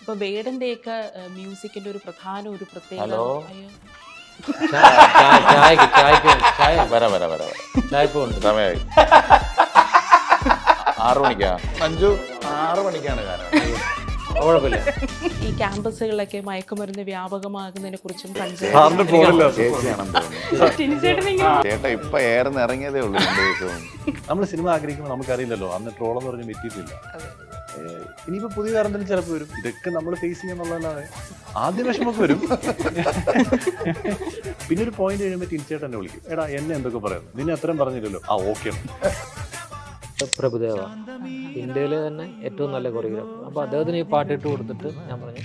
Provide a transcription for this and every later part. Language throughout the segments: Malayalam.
ഇപ്പൊ വേടന്റെയൊക്കെ മ്യൂസിക്കിന്റെ ഒരു പ്രധാന ഒരു പ്രത്യേകത. ഹലോ. അയ്യോ. ചായപ്പുണ്ട് സമയമായി 6 മണിക്കാ മഞ്ജു 6 മണിക്കാണ് കാരണം കുഴപ്പമില്ല. ഈ ക്യാമ്പസുകളിലൊക്കെ മയക്കുമരുന്ന് വ്യാപകമാകുന്നതിനെ കുറിച്ചും ചേട്ടാ ഇപ്പൊ ഏറെന്ന് ഇറങ്ങിയതേ ഉള്ളൂ 2 ദിവസവും. നമ്മൾ സിനിമ ആഗ്രഹിക്കുമ്പോൾ നമുക്കറിയില്ലല്ലോ അന്ന് ട്രോളെന്ന് പറഞ്ഞ് പറ്റിയിട്ടില്ല. ഇനിയിപ്പോൾ പുതിയ കാരണത്തിൽ ചിലപ്പോൾ വരും. ഇതൊക്കെ നമ്മൾ ഫേസ് ചെയ്യാന്നുള്ളതല്ലാതെ ആദ്യ വിഷമൊക്കെ വരും. പിന്നെ ഒരു പോയിന്റ് കഴിയുമ്പോൾ ടിൻചേട്ടൻ എന്നെ വിളിക്കും, എടാ എന്നെ എന്തൊക്കെ പറയുന്നു, നിന്നെ അത്രയും പറഞ്ഞില്ലല്ലോ, ആ ഓക്കെ. പ്രഭുദേവ ഇന്ത്യയിലെ തന്നെ ഏറ്റവും നല്ല കൊറിയോഗ്രാഫർ. അപ്പോൾ അദ്ദേഹത്തിന് ഈ പാട്ടിട്ട് കൊടുത്തിട്ട് ഞാൻ പറഞ്ഞു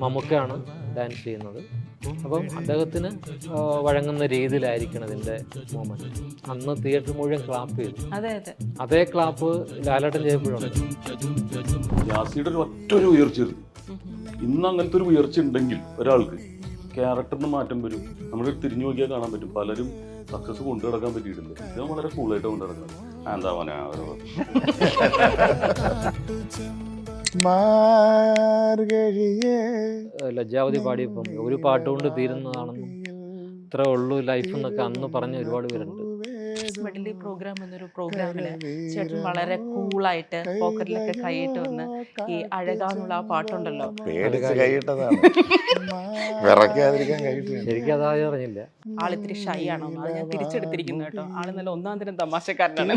മമ്മൂക്കയാണ് ഡാൻസ് ചെയ്യുന്നത്, അപ്പം അദ്ദേഹത്തിന് വഴങ്ങുന്ന രീതിയിലായിരിക്കണം ഇതിൻ്റെ മൂമെൻറ്റ്. അന്ന് തിയേറ്റർ മുഴുവൻ ക്ലാപ്പ് ചെയ്തു. അതേ ക്ലാപ്പ് ലാലേട്ടൻ ചെയ്യപ്പോഴുണ്ട്. യാസിയുടെ ഒറ്റൊരു ഉയർച്ചയായിരുന്നു. ഇന്ന് അങ്ങനത്തെ ഒരു ഉയർച്ച ഉണ്ടെങ്കിൽ ഒരാൾക്ക് ക്യാരക്ടറിന് മാറ്റം വരും. നമ്മൾ തിരിഞ്ഞു നോക്കിയാൽ കാണാൻ പറ്റും പലരും സക്സസ് കൊണ്ടു നടക്കാൻ പറ്റിയിട്ടുണ്ട്. ഇത് വളരെ കൂളായിട്ട് കൊണ്ടു നടക്കുന്നത്. എന്താ മോനെ ലജ്ജാവതി പാടിയപ്പം ഒരു പാട്ടുകൊണ്ട് തീരുന്നതാണെന്നും ഇത്ര ഉള്ളൂ ലൈഫ് എന്നൊക്കെ അന്ന് പറഞ്ഞ ഒരുപാട് പേരുണ്ട്. മെഡലി പ്രോഗ്രാം എന്നൊരു പ്രോഗ്രാമില് ചേട്ടൻ വളരെ കൂളായിട്ട് പോക്കറ്റിലൊക്കെ കൈയിട്ട് വന്ന് ഈ അഴകാന്നുള്ള ആ പാട്ടുണ്ടല്ലോ, ശരിക്കും അതായത് അറിഞ്ഞില്ല. ആളിത്തിരി ഷൈ ആണോ? അത് ഞാൻ തിരിച്ചെടുത്തിരിക്കുന്നു കേട്ടോ. ആള് നല്ല ഒന്നാം തരം തമാശക്കാരനാണ്.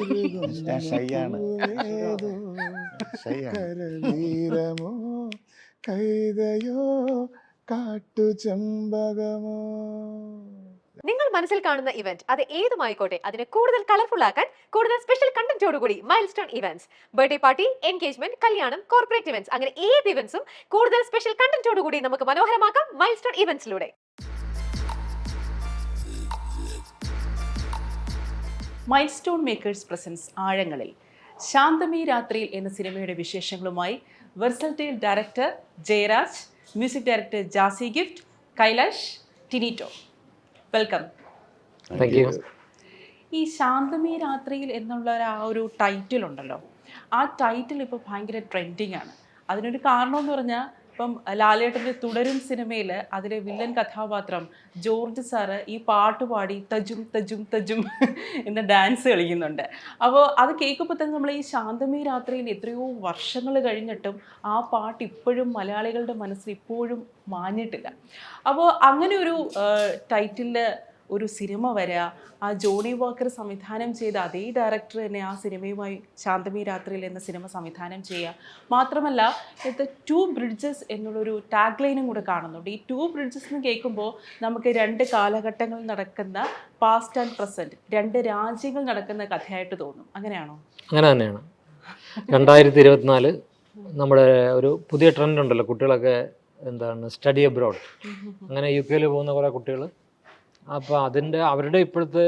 നിങ്ങൾ മനസ്സിൽ കാണുന്ന ഇവന്റ് അത് ഏതുമായിക്കോട്ടെ, അതിനെ കൂടുതൽ കളർഫുൾ ആക്കാൻ കൂടുതൽ സ്പെഷ്യൽ കണ്ടന്റോടുകൂടി milestone events, birthday party, engagement, കല്യാണം, കോർപ്പറേറ്റ് ഇവന്റ്സ്, അങ്ങനെ ഏത് ഇവന്റ്സും കൂടുതൽ സ്പെഷ്യൽ കണ്ടന്റോടുകൂടി നമുക്ക് മനോഹരമാക്കാം മൈൽസ്റ്റോൺ ഇവന്റ്സിലൂടെ. മൈൽസ്റ്റോൺ മേക്കേഴ്സ് പ്രസൻസ് ആഴങ്ങളിൽ ശാന്തമി രാത്രിയിൽ എന്ന സിനിമയുടെ വിശേഷങ്ങളുമായി versatile director Jayaraj, music director Jassie Gift, Kailash, ടിനിറ്റോ. വെൽക്കം. Thank you. ഈ ശാന്തമി രാത്രിയിൽ എന്നുള്ള ആ ഒരു ടൈറ്റിൽ ഉണ്ടല്ലോ, ആ ടൈറ്റിൽ ഇപ്പോൾ ഭയങ്കര ട്രെൻഡിങ് ആണ്. അതിനൊരു കാരണം എന്ന് പറഞ്ഞാൽ ഇപ്പം ലാലേട്ടൻ്റെ തുടരും സിനിമയിൽ അതിലെ വില്ലൻ കഥാപാത്രം ജോർജ് സാറ് ഈ പാട്ട് പാടി തജും തജും തജും എന്ന ഡാൻസ് കളിക്കുന്നുണ്ട്. അപ്പോൾ അത് കേൾക്കുമ്പോൾ തന്നെ നമ്മൾ ഈ ശാന്തമി രാത്രിയിൽ എത്രയോ വർഷങ്ങൾ കഴിഞ്ഞിട്ടും ആ പാട്ട് ഇപ്പോഴും മലയാളികളുടെ മനസ്സിൽ ഇപ്പോഴും മാഞ്ഞിട്ടില്ല. അപ്പോൾ അങ്ങനെ ഒരു ടൈറ്റിലിൽ ഒരു സിനിമ വരിക, ആ ജോണി വാക്കർ സംവിധാനം ചെയ്ത അതേ ഡയറക്ടർ തന്നെ ആ സിനിമയുമായി ശാന്തമി രാത്രിയിൽ എന്ന സിനിമ സംവിധാനം ചെയ്യുക. മാത്രമല്ല ഇത് 2 ബ്രിഡ്ജസ് എന്നുള്ളൊരു ടാഗ് ലൈനും കൂടെ കാണുന്നുണ്ട്. ഈ 2 ബ്രിഡ്ജസ് എന്ന് കേൾക്കുമ്പോൾ നമുക്ക് 2 കാലഘട്ടങ്ങളിൽ നടക്കുന്ന പാസ്റ്റ് ആൻഡ് പ്രസൻറ്റ്, 2 രാജ്യങ്ങൾ നടക്കുന്ന കഥയായിട്ട് തോന്നും. അങ്ങനെയാണോ? അങ്ങനെ തന്നെയാണ്. 2024 നമ്മുടെ ഒരു പുതിയ ട്രെൻഡ് ഉണ്ടല്ലോ, കുട്ടികളൊക്കെ എന്താണ് സ്റ്റഡി അബ്രോഡ്, അങ്ങനെ UK പോകുന്ന കുറേ കുട്ടികൾ. അപ്പോൾ അവരുടെ ഇപ്പോഴത്തെ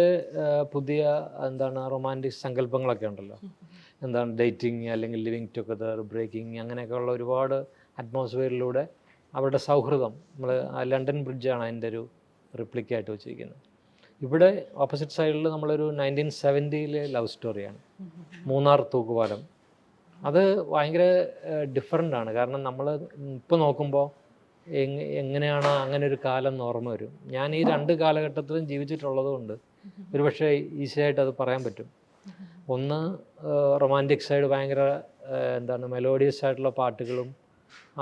പുതിയ എന്താണ് റൊമാൻറ്റിക് സങ്കല്പങ്ങളൊക്കെ ഉണ്ടല്ലോ, എന്താണ് ഡേറ്റിങ് അല്ലെങ്കിൽ ലിവിങ് ടുഗദർ, ബ്രേക്കിംഗ്, അങ്ങനെയൊക്കെയുള്ള ഒരുപാട് അറ്റ്മോസ്ഫിയറിലൂടെ അവരുടെ സൗഹൃദം. നമ്മൾ ലണ്ടൻ ബ്രിഡ്ജാണ് അതിൻ്റെ ഒരു റിപ്ലിക്കായിട്ട് വെച്ചിരിക്കുന്നത്. ഇവിടെ ഓപ്പോസിറ്റ് സൈഡിൽ നമ്മളൊരു 1970 ലവ് സ്റ്റോറിയാണ്, മൂന്നാർ തൂക്കുപാലം. അത് ഭയങ്കര ഡിഫറെൻ്റ് ആണ്. കാരണം നമ്മൾ ഇപ്പോൾ നോക്കുമ്പോൾ എങ്ങനെയാണ് അങ്ങനെ ഒരു കാലം ഓർമ്മ വരും. ഞാൻ ഈ 2 കാലഘട്ടത്തിലും ജീവിച്ചിട്ടുള്ളത് കൊണ്ട് ഒരുപക്ഷെ ഈസിയായിട്ട് അത് പറയാൻ പറ്റും. ഒന്ന് റൊമാൻറ്റിക് സൈഡ്, ഭയങ്കര എന്താണ് മെലോഡിയസ് ആയിട്ടുള്ള പാട്ടുകളും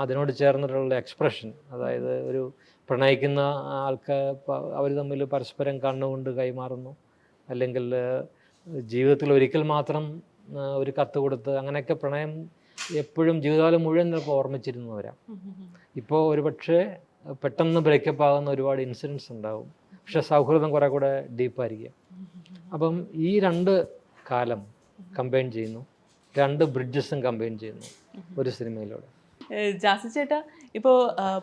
അതിനോട് ചേർന്നിട്ടുള്ള എക്സ്പ്രഷൻ, അതായത് ഒരു പ്രണയിക്കുന്ന ആൾക്കാർ അവർ തമ്മിൽ പരസ്പരം കണ്ണുകൊണ്ട് കൈമാറുന്നു, അല്ലെങ്കിൽ ജീവിതത്തിൽ ഒരിക്കൽ മാത്രം ഒരു കത്ത് കൊടുത്ത് അങ്ങനെയൊക്കെ പ്രണയം എപ്പോഴും ജീവിതകാലം മുഴുവൻ ചിലപ്പോൾ ഓർമ്മിച്ചിരുന്നു വരാം. ഇപ്പോൾ ഒരുപക്ഷെ പെട്ടെന്ന് ബ്രേക്കപ്പ് ആകുന്ന ഒരുപാട് ഇൻസിഡൻസ് ഉണ്ടാവും, പക്ഷെ സൗഹൃദം കുറെ കൂടെ ഡീപ്പായിരിക്കും. അപ്പം ഈ 2 കാലം കമ്പൈൻ ചെയ്യുന്നു, 2 ബ്രിഡ്ജസും കമ്പൈൻ ചെയ്യുന്നു ഒരു സിനിമയിലൂടെ. ജാസി ചേട്ടാ, ഇപ്പോൾ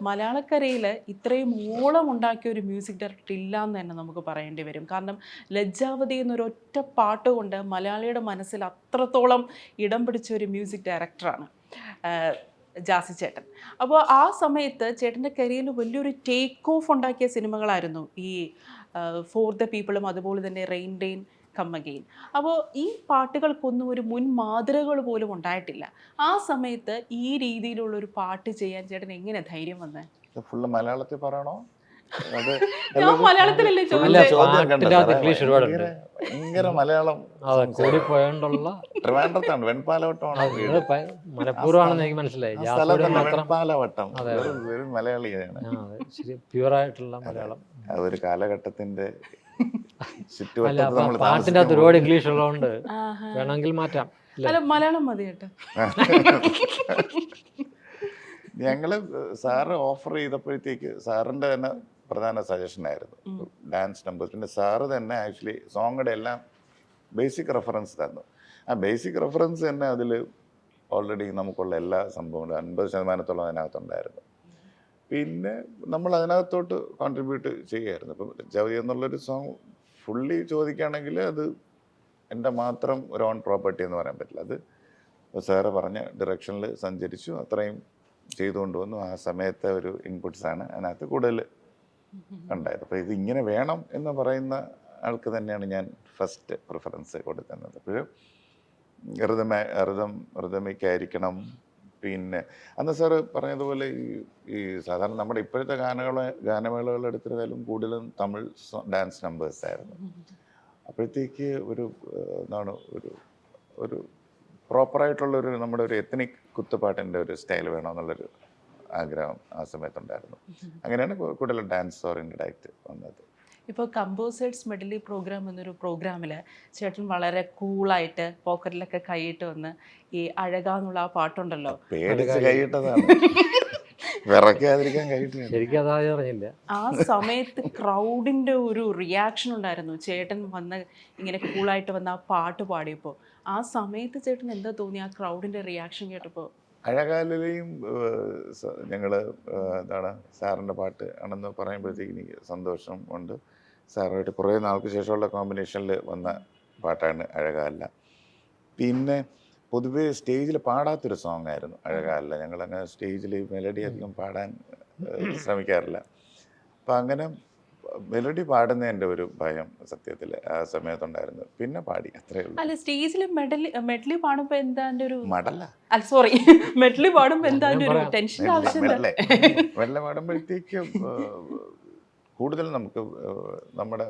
മലയാളക്കരയിൽ ഇത്രയും ഓളം ഉണ്ടാക്കിയ ഒരു മ്യൂസിക് ഡയറക്ടർ ഇല്ല എന്ന് തന്നെ നമുക്ക് പറയേണ്ടി വരും. കാരണം ലജ്ജാവതി എന്നൊരൊറ്റ പാട്ട് കൊണ്ട് മലയാളിയുടെ മനസ്സിൽ അത്രത്തോളം ഇടം പിടിച്ച ഒരു മ്യൂസിക് ഡയറക്ടറാണ് ജാസി ചേട്ടൻ. അപ്പോൾ ആ സമയത്ത് ചേട്ടൻ്റെ കരിയറിൽ വലിയൊരു ടേക്ക് ഓഫ് ഉണ്ടാക്കിയ സിനിമകളായിരുന്നു ഈ ഫോർ ദ പീപ്പിളും അതുപോലെ തന്നെ റെയിൻ ഡെയിൻ, കം അഗെയിൻ. അപ്പോൾ ഈ പാട്ടുകൾക്കൊന്നും ഒരു മുൻ മാതൃകകൾ പോലും ഉണ്ടായിട്ടില്ല. ആ സമയത്ത് ഈ രീതിയിലുള്ള ഒരു പാട്ട് ചെയ്യാൻ ചേട്ടൻ എങ്ങനെ ധൈര്യം വന്നേ? ഫുള്ള് മലയാളത്തിൽ പറയണോ? അത് ഞാൻ മലയാളത്തിലല്ലേ അല്ല, ചോദിച്ചത്? പാട്ടിൻ്റെ അകത്ത് ഇംഗ്ലീഷ് ഒരുപാടുണ്ട്. ഭയങ്കര മലയാളം. അതെ, കൂടിപ്പോയോണ്ടുള്ള ട്രിവാൻഡ്രത്താണ്, വെൺപാലവട്ടമാണ് വീട്. മനഃപൂർവ്വമാണെന്ന് എനിക്ക് മനസ്സിലായി. ആ ജാസിയുടെ സ്ഥലത്താണ് മാത്രം വെൺപാലവട്ടം. വെറും മലയാളിയാണ്. ശരി, പ്യുവറായിട്ടുള്ള മലയാളം. അതൊരു കാലഘട്ടത്തിന്റെ അല്ല, ചുറ്റുവട്ടത്ത് അപ്പൊ നമ്മൾ പാട്ടിൻ്റെ അകത്ത് ഒരുപാട് ഇംഗ്ലീഷ് ഉള്ളതുകൊണ്ട് ആഹാ. വേണമെങ്കിൽ മാറ്റാം. അല്ല, മലയാളം മതി കേട്ടോ. ഞങ്ങള് സാറ് ഓഫർ ചെയ്തപ്പോഴത്തേക്ക് സാറിന്റെ തന്നെ പ്രധാന സജഷൻ ആയിരുന്നു ഡാൻസ് നമ്പേഴ്സ്. പിന്നെ സാറ് തന്നെ ആക്ച്വലി സോങ്ങുടെ എല്ലാം ബേസിക് റെഫറൻസ് തന്നു. ആ ബേസിക് റെഫറൻസ് തന്നെ അതിൽ ഓൾറെഡി നമുക്കുള്ള എല്ലാ സംഭവങ്ങളും 50% അതിനകത്തുണ്ടായിരുന്നു. പിന്നെ നമ്മൾ അതിനകത്തോട്ട് കോൺട്രിബ്യൂട്ട് ചെയ്യുമായിരുന്നു. ഇപ്പം ജവതി എന്നുള്ളൊരു സോങ് ഫുള്ളി ചോദിക്കുകയാണെങ്കിൽ അത് എൻ്റെ മാത്രം ഒരു ഓൺ പ്രോപ്പർട്ടി എന്ന് പറയാൻ പറ്റില്ല. അത് സാറ് പറഞ്ഞ ഡയറക്ഷനിൽ സഞ്ചരിച്ചു, അത്രയും ചെയ്തുകൊണ്ട് വന്നു. ആ സമയത്തെ ഒരു ഇൻപുട്സാണ് അതിനകത്ത് കൂടുതൽ ഉണ്ടായത്. അപ്പോൾ ഇത് ഇങ്ങനെ വേണം എന്ന് പറയുന്ന ആൾക്ക് തന്നെയാണ് ഞാൻ ഫസ്റ്റ് പ്രിഫറൻസ് കൊടുക്കുന്നത്. അപ്പോഴും ഋതമിക്കായിരിക്കണം. പിന്നെ അന്ന് സാറ് പറഞ്ഞതുപോലെ ഈ സാധാരണ നമ്മുടെ ഇപ്പോഴത്തെ ഗാനമേളകൾ എടുത്തിരുന്നാലും കൂടുതലും തമിഴ് ഡാൻസ് നമ്പേഴ്സ് ആയിരുന്നു. അപ്പോഴത്തേക്ക് എന്താണ് ഒരു പ്രോപ്പറായിട്ടുള്ളൊരു നമ്മുടെ ഒരു എത്നിക് കുത്തുപാട്ടിൻ്റെ ഒരു സ്റ്റൈൽ വേണമെന്നുള്ളൊരു ആഗ്രഹം ആ സമയത്തുണ്ടായിരുന്നു. അങ്ങനെയാണ് കൂടുതലും ഡാൻസ് ഓറിയൻറ്റഡ് ആയിട്ട് വന്നത്. ഇപ്പോൾ കമ്പോസേഴ്സ് മെഡലി പ്രോഗ്രാം എന്നൊരു പ്രോഗ്രാമിൽ ചേട്ടൻ വളരെ കൂളായിട്ട് പോക്കറ്റിലൊക്കെ കൈയിട്ട് വന്ന് ഈ അഴകാന്നുള്ള ആ പാട്ടുണ്ടല്ലോ, പേടിച്ച് കൈയിട്ടതാണ്, വിറയ്ക്കാതിരിക്കാൻ കൈയിട്ടില്ല. ശരിക്കും അതായത് പറഞ്ഞില്ല. ആ സമയത്ത് ക്രൗഡിൻ്റെ ഒരു റിയാക്ഷൻ ഉണ്ടായിരുന്നു. ചേട്ടൻ വന്ന് ഇങ്ങനെ കൂളായിട്ട് വന്ന് ആ പാട്ട് പാടിയപ്പോൾ ആ സമയത്ത് ചേട്ടൻ എന്താ തോന്നി ആ ക്രൗഡിൻ്റെ റിയാക്ഷൻ കേട്ടപ്പോൾ? അഴകാലിലെയും ഞങ്ങൾ എന്താണ് സാറിൻ്റെ പാട്ട് ആണെന്ന് പറയുമ്പോഴത്തേക്ക് എനിക്ക് സന്തോഷം ഉണ്ട്. സാറായിട്ട് കുറേ നാൾക്ക് ശേഷമുള്ള കോമ്പിനേഷനിൽ വന്ന പാട്ടാണ് അഴകാല. പിന്നെ പൊതുവേ സ്റ്റേജിൽ പാടാത്തൊരു സോങ് ആയിരുന്നു അഴകാല. ഞങ്ങളങ്ങനെ സ്റ്റേജിൽ മെലഡി അധികം പാടാൻ ശ്രമിക്കാറില്ല. അപ്പം അങ്ങനെ മെലഡി പാടുന്നതിൻ്റെ ഒരു ഭയം സത്യത്തിൽ ആ സമയത്തുണ്ടായിരുന്നു. പിന്നെ പാടി, അത്രേ ഉള്ളൂ. അല്ല, സ്റ്റേജിൽ മെഡലി പാടുമ്പോൾ എന്താ എൻ്റെ ഒരു മടല അല്ല സോറി മെഡലി പാടുമ്പോൾ എന്താ എൻ്റെ ഒരു ടെൻഷൻ്റെ ആവശ്യം? മെഡല പാടുമ്പോഴത്തേക്ക് കൂടുതലും നമുക്ക് നമ്മുടെ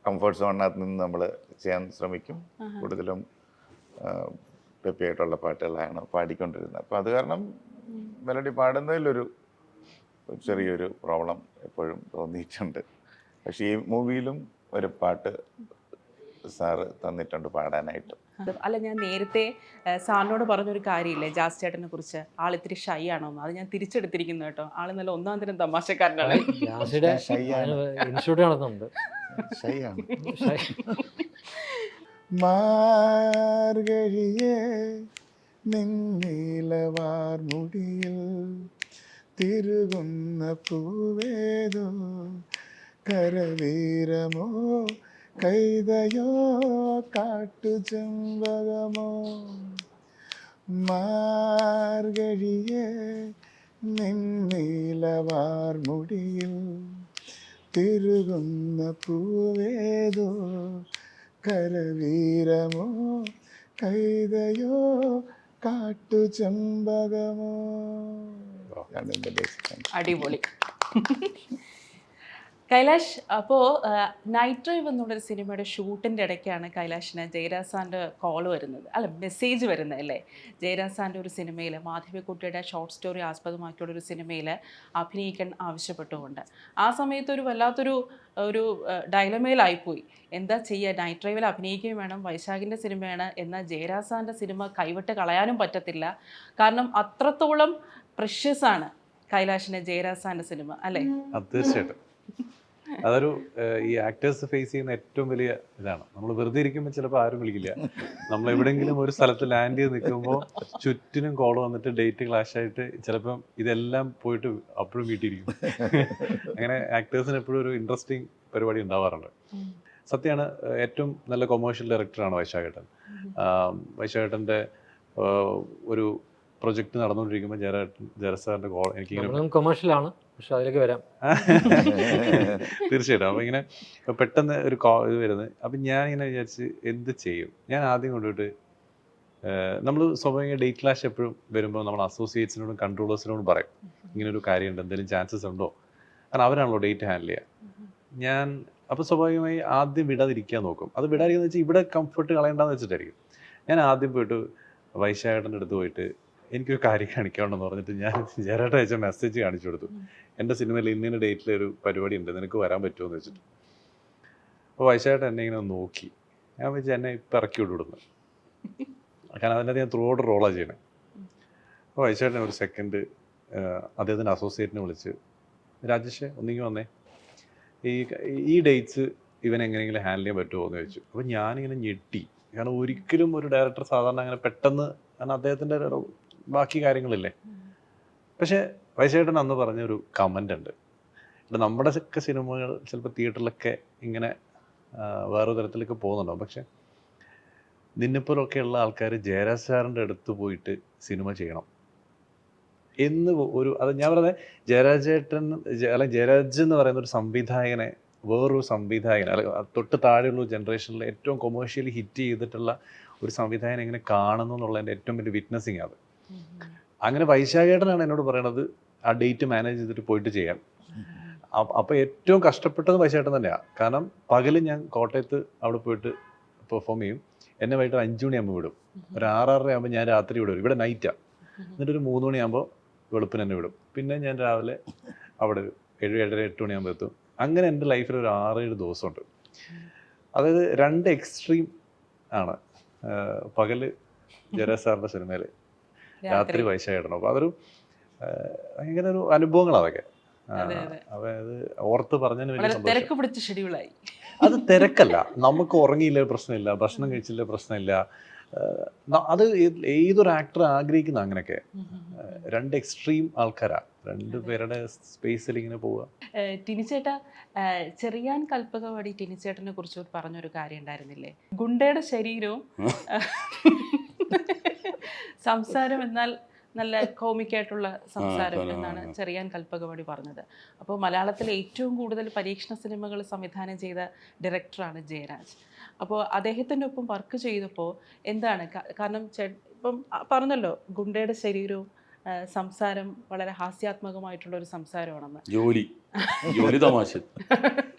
കംഫർട്ട് സോണിനകത്ത് നിന്ന് നമ്മൾ ചെയ്യാൻ ശ്രമിക്കും. കൂടുതലും പെപ്പിയായിട്ടുള്ള പാട്ടുകളാണ് പാടിക്കൊണ്ടിരുന്നത്. അപ്പോൾ അത് കാരണം മെലഡി പാടുന്നതിലൊരു ചെറിയൊരു പ്രോബ്ലം എപ്പോഴും തോന്നിയിട്ടുണ്ട്. പക്ഷേ ഈ മൂവിയിലും ഒരു പാട്ട് സാറ് തന്നിട്ടുണ്ട് പാടാനായിട്ട്. അല്ല, ഞാൻ നേരത്തെ സാറിനോട് പറഞ്ഞൊരു കാര്യമില്ലേ ജാസ് ചേട്ടനെ കുറിച്ച്, ആളിത്തിരി ഷൈ ആണോന്ന്. അത് ഞാൻ തിരിച്ചെടുത്തിരിക്കുന്നു കേട്ടോ. ആള് നല്ല ഒന്നാം തരം തമാശക്കാരനാണ്. ഇൻസ്റ്റിറ്റ്യൂട്ട് നടത്തുന്നുണ്ട്. ഷൈയാണ്. മാർഗഴിയേ നിന്നീലവാർ മുടിയിൽ തിരുകുന്ന പൂവേതോ, കരവീരമോ കൈതയോ കാട്ടുചെമ്പകമോ. മാർഗഴിയേ നിന്നീലവാർ മുടിയിൽ തിരുകുന്ന പൂവേതോ, കരവീരമോ കൈതയോ കാട്ടുചെമ്പകമോ. അടിപൊളി. കൈലാഷ്, അപ്പോൾ നൈറ്റ് ഡ്രൈവ് എന്നുള്ളൊരു സിനിമയുടെ ഷൂട്ടിൻ്റെ ഇടയ്ക്കാണ് കൈലാഷിന് ജയരാജ് സാറിൻ്റെ കോൾ വരുന്നത്, അല്ല മെസ്സേജ് വരുന്നത് അല്ലേ? ജയരാജ് സാറിൻ്റെ ഒരു സിനിമയിൽ, മാധവിക്കുട്ടിയുടെ ഷോർട്ട് സ്റ്റോറി ആസ്പദമാക്കിയുള്ളൊരു സിനിമയിൽ അഭിനയിക്കാൻ ആവശ്യപ്പെട്ടുകൊണ്ട് ആ സമയത്ത് ഒരു വല്ലാത്തൊരു ഡയലമയിലായിപ്പോയി. എന്താ ചെയ്യുക, നൈറ്റ് ഡ്രൈവിൽ അഭിനയിക്കുകയും വേണം, വൈശാഖിൻ്റെ സിനിമയാണ്, എന്നാൽ ജയരാജ് സാറിൻ്റെ സിനിമ കൈവിട്ട് കളയാനും പറ്റത്തില്ല. കാരണം അത്രത്തോളം പ്രഷ്യസ് ആണ് കൈലാഷിന് ജയരാജ് സാറിൻ്റെ സിനിമ അല്ലേ? തീർച്ചയായിട്ടും അതൊരു ഈ ആക്ടേഴ്സ് ഫേസ് ചെയ്യുന്ന ഏറ്റവും വലിയ ഇതാണ്. നമ്മൾ വെറുതെ ഇരിക്കുമ്പോൾ ചിലപ്പോൾ ആരും വിളിക്കില്ല. നമ്മൾ എവിടെയെങ്കിലും ഒരു സ്ഥലത്ത് ലാൻഡ് ചെയ്ത് നിൽക്കുമ്പോൾ ചുറ്റിനും കോൾ വന്നിട്ട് ഡേറ്റ് ക്ലാഷ് ആയിട്ട് ചിലപ്പം ഇതെല്ലാം പോയിട്ട് അപ്പോഴും വീട്ടിലിരിക്കും. അങ്ങനെ ആക്ടേഴ്സിന് എപ്പോഴും ഒരു ഇൻട്രസ്റ്റിംഗ് പരിപാടി ഉണ്ടാവാറുണ്ട്. സത്യമാണ്, ഏറ്റവും നല്ല കൊമേഴ്ഷ്യൽ ഡയറക്ടറാണ് വൈശാഖേട്ടൻ. വൈശാഖേട്ടൻ്റെ ഒരു പ്രൊജക്ട് നടന്നുകൊണ്ടിരിക്കുമ്പോൾ ജയരാജ് സാറിൻ്റെ കോൾ എനിക്കിങ്ങനെ നമ്മളും കൊമേഴ്ഷ്യലാണ്, പക്ഷെ അതിലേക്ക് വരാം. തീർച്ചയായിട്ടും. അപ്പോൾ ഇങ്ങനെ പെട്ടെന്ന് ഒരു ഇത് വരുന്നത്. അപ്പം ഞാനിങ്ങനെ വിചാരിച്ച് എന്ത് ചെയ്യും. ഞാൻ ആദ്യം കൊണ്ടുപോയിട്ട് നമ്മൾ സ്വാഭാവിക ഡേറ്റ് ക്ലാഷ് എപ്പോഴും വരുമ്പോൾ നമ്മൾ അസോസിയേറ്റ്സിനോടും കൺട്രോളേഴ്സിനോടും പറയും ഇങ്ങനൊരു കാര്യമുണ്ട്, എന്തെങ്കിലും ചാൻസസ് ഉണ്ടോ, കാരണം അവരാണല്ലോ ഡേറ്റ് ഹാൻഡിൽ ചെയ്യുക. ഞാൻ അപ്പോൾ സ്വാഭാവികമായി ആദ്യം വിടാതിരിക്കാൻ നോക്കും. അത് വിടാതിരിക്കുന്നത് വെച്ചാൽ ഇവിടെ കംഫർട്ട് കളയണ്ടെന്ന് വെച്ചിട്ടായിരിക്കും. ഞാൻ ആദ്യം പോയിട്ട് വൈശാഖേട്ടൻ്റെ അടുത്ത് പോയിട്ട് എനിക്കൊരു കാര്യം കാണിക്കാനുണ്ടെന്ന് പറഞ്ഞിട്ട് ഞാൻ ജയരാജ് അയച്ച മെസ്സേജ് കാണിച്ചു കൊടുത്തു. എൻ്റെ സിനിമയിൽ ഇന്ന ഡേറ്റിൽ ഒരു പരിപാടി ഉണ്ട്, നിനക്ക് വരാൻ പറ്റുമോ എന്ന് വെച്ചിട്ട്. അപ്പോൾ വൈശാഖേട്ടൻ എന്നെ ഇങ്ങനെ നോക്കി. ഞാൻ വെച്ച് എന്നെ ഇപ്പം ഇറക്കി വിടുന്നു, കാരണം അതിൻ്റെ ഞാൻ ത്രൂ ഔട്ട് റോളാണ് ചെയ്യണേ. അപ്പോൾ വൈശാഖേട്ടൻ ഒരു സെക്കൻഡ് അദ്ദേഹത്തിൻ്റെ അസോസിയേറ്റിനെ വിളിച്ച്, രാജേഷ് ഒന്നിങ്ങി വന്നേ, ഈ ഡേറ്റ്സ് ഇവൻ എങ്ങനെയെങ്കിലും ഹാൻഡിൽ ചെയ്യാൻ പറ്റുമോ എന്ന് ചോദിച്ചു. അപ്പോൾ ഞാനിങ്ങനെ ഞെട്ടി, കാരണം ഒരിക്കലും ഒരു ഡയറക്ടർ സാധാരണ അങ്ങനെ പെട്ടെന്ന്, കാരണം അദ്ദേഹത്തിൻ്റെ ബാക്കി കാര്യങ്ങളില്ലേ. പക്ഷേ വൈശാഖേട്ടൻ അന്ന് പറഞ്ഞൊരു കമൻ്റ് ഉണ്ട്, നമ്മുടെ ഒക്കെ സിനിമകൾ ചിലപ്പോൾ തിയേറ്ററിലൊക്കെ ഇങ്ങനെ വേറൊരു തരത്തിലൊക്കെ പോകുന്നുണ്ടാവും, പക്ഷെ നിന്നെപ്പോലൊക്കെയുള്ള ആൾക്കാർ ജയരാജ് സാറിൻ്റെ അടുത്ത് പോയിട്ട് സിനിമ ചെയ്യണം എന്ന് ഒരു, അത് ഞാൻ പറയുന്നത് ജയരാജേട്ടൻ അല്ലെങ്കിൽ ജയരാജ് എന്ന് പറയുന്ന ഒരു സംവിധായകനെ വേറൊരു സംവിധായകൻ അല്ലെങ്കിൽ തൊട്ട് താഴെയുള്ള ജനറേഷനിൽ ഏറ്റവും കൊമേഴ്ഷ്യലി ഹിറ്റ് ചെയ്തിട്ടുള്ള ഒരു സംവിധായകൻ എങ്ങനെ കാണുന്നു എന്നുള്ളതിൻ്റെ ഏറ്റവും വലിയ വിറ്റ്നസിങ് അത്. അങ്ങനെ വൈശാഖേട്ടനാണ് എന്നോട് പറയണത് ആ ഡേറ്റ് മാനേജ് ചെയ്തിട്ട് പോയിട്ട് ചെയ്യാൻ. അപ്പോൾ ഏറ്റവും കഷ്ടപ്പെട്ടത് വൈശാഖേട്ടൻ തന്നെയാണ്. കാരണം പകല് ഞാൻ കോട്ടയത്ത് അവിടെ പോയിട്ട് പെർഫോം ചെയ്യും, എന്നെ വൈകിട്ട് 5 മണിയാകുമ്പോൾ വിടും, ഒരു 6-6:30 ആകുമ്പോൾ ഞാൻ രാത്രി വിടും, ഇവിടെ നൈറ്റാണ്. എന്നിട്ടൊരു 3 മണിയാകുമ്പോൾ വെളുപ്പിന് തന്നെ വിടും, പിന്നെ ഞാൻ രാവിലെ അവിടെ 7-7:30-8 മണിയാകുമ്പോൾ എത്തും. അങ്ങനെ എൻ്റെ ലൈഫിൽ ഒരു 6-7 ദിവസമുണ്ട്. അതായത് 2 എക്സ്ട്രീം ആണ്. പകല് ജയരാജ് സാറിൻ്റെ സിനിമയിൽ, രാത്രി വൈശാഖേട്ടനോ. അപ്പോൾ അതൊരു ഭയങ്കര ഒരു അനുഭവങ്ങളാണ് അതൊക്കെ. അതായത് ഓർത്ത് പറഞ്ഞതിന് വലിയ ഷെഡ്യൂളായി. അത് തിരക്കല്ല, നമുക്ക് ഉറങ്ങിയില്ലേ പ്രശ്നമില്ല, ഭക്ഷണം കഴിച്ചില്ലേ പ്രശ്നമില്ല. അത് ഏതൊരു ആക്ടർ ആഗ്രഹിക്കുന്ന അങ്ങനെയൊക്കെ. 2 എക്സ്ട്രീം ആൾക്കാരാ, 2 പേരുടെ സ്പേസിൽ ഇങ്ങനെ പോവുക. ടിനിച്ചേട്ട, ചെറിയാൻ കൽപ്പകവാടി ടിനിച്ചേട്ടനെ കുറിച്ച് പറഞ്ഞൊരു കാര്യം ഉണ്ടായിരുന്നില്ലേ, ഗുണ്ടയുടെ ശരീരവും സംസാരം എന്നാൽ നല്ല കോമിക്കായിട്ടുള്ള സംസാരം എന്നാണ് ചെറിയാൻ കൽപ്പകവാടി പറഞ്ഞത്. അപ്പോൾ മലയാളത്തിലെ ഏറ്റവും കൂടുതൽ പരീക്ഷണ സിനിമകൾ സംവിധാനം ചെയ്ത ഡയറക്ടറാണ് ജയരാജ്. അപ്പോൾ അദ്ദേഹത്തിൻ്റെ ഒപ്പം വർക്ക് ചെയ്തപ്പോൾ എന്താണ്, കാരണം ഇപ്പം പറഞ്ഞല്ലോ ഗുണ്ടയുടെ ശരീരവും സംസാരം വളരെ ഹാസ്യാത്മകമായിട്ടുള്ള ഒരു സംസാരമാണെന്ന്. ജോലി തമാശ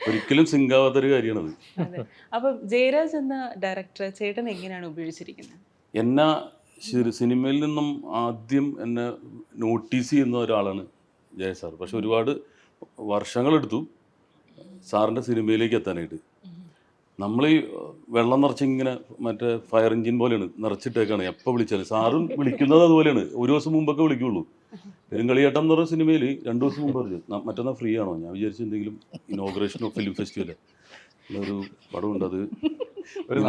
ഒരിക്കലും സിംഗാവാത്തൊരു കാര്യമാണത്. അതെ. അപ്പം ജയരാജ് എന്ന ഡയറക്ടർ ചേട്ടൻ എങ്ങനെയാണ് ഉപയോഗിച്ചിരിക്കുന്നത്? എന്നാ സിനിമയിൽ നിന്നും ആദ്യം എന്നെ നോട്ടീസ് ചെയ്യുന്ന ഒരാളാണ് ജയ സാർ. പക്ഷെ ഒരുപാട് വർഷങ്ങളെടുത്തു സാറിൻ്റെ സിനിമയിലേക്ക് എത്താനായിട്ട്. നമ്മൾ ഈ വെള്ളം നിറച്ചിങ്ങനെ മറ്റേ ഫയർ എഞ്ചിൻ പോലെയാണ് നിറച്ചിട്ടേക്കാണ്. എപ്പോൾ വിളിച്ചാലും സാറും വിളിക്കുന്നത് അതുപോലെയാണ്. ഒരു ദിവസം മുമ്പൊക്കെ വിളിക്കുള്ളൂ. പെരുങ്കളിയേട്ടം എന്ന് പറഞ്ഞ സിനിമയിൽ 2 ദിവസം മുമ്പ് പറഞ്ഞു മറ്റന്നാൾ ഫ്രീ ആണോ. ഞാൻ വിചാരിച്ചു എന്തെങ്കിലും ഇനോഗ്രേഷനോ ഫിലിം ഫെസ്റ്റിവലോ ഒരു പടമുണ്ട്, അത് ഒരു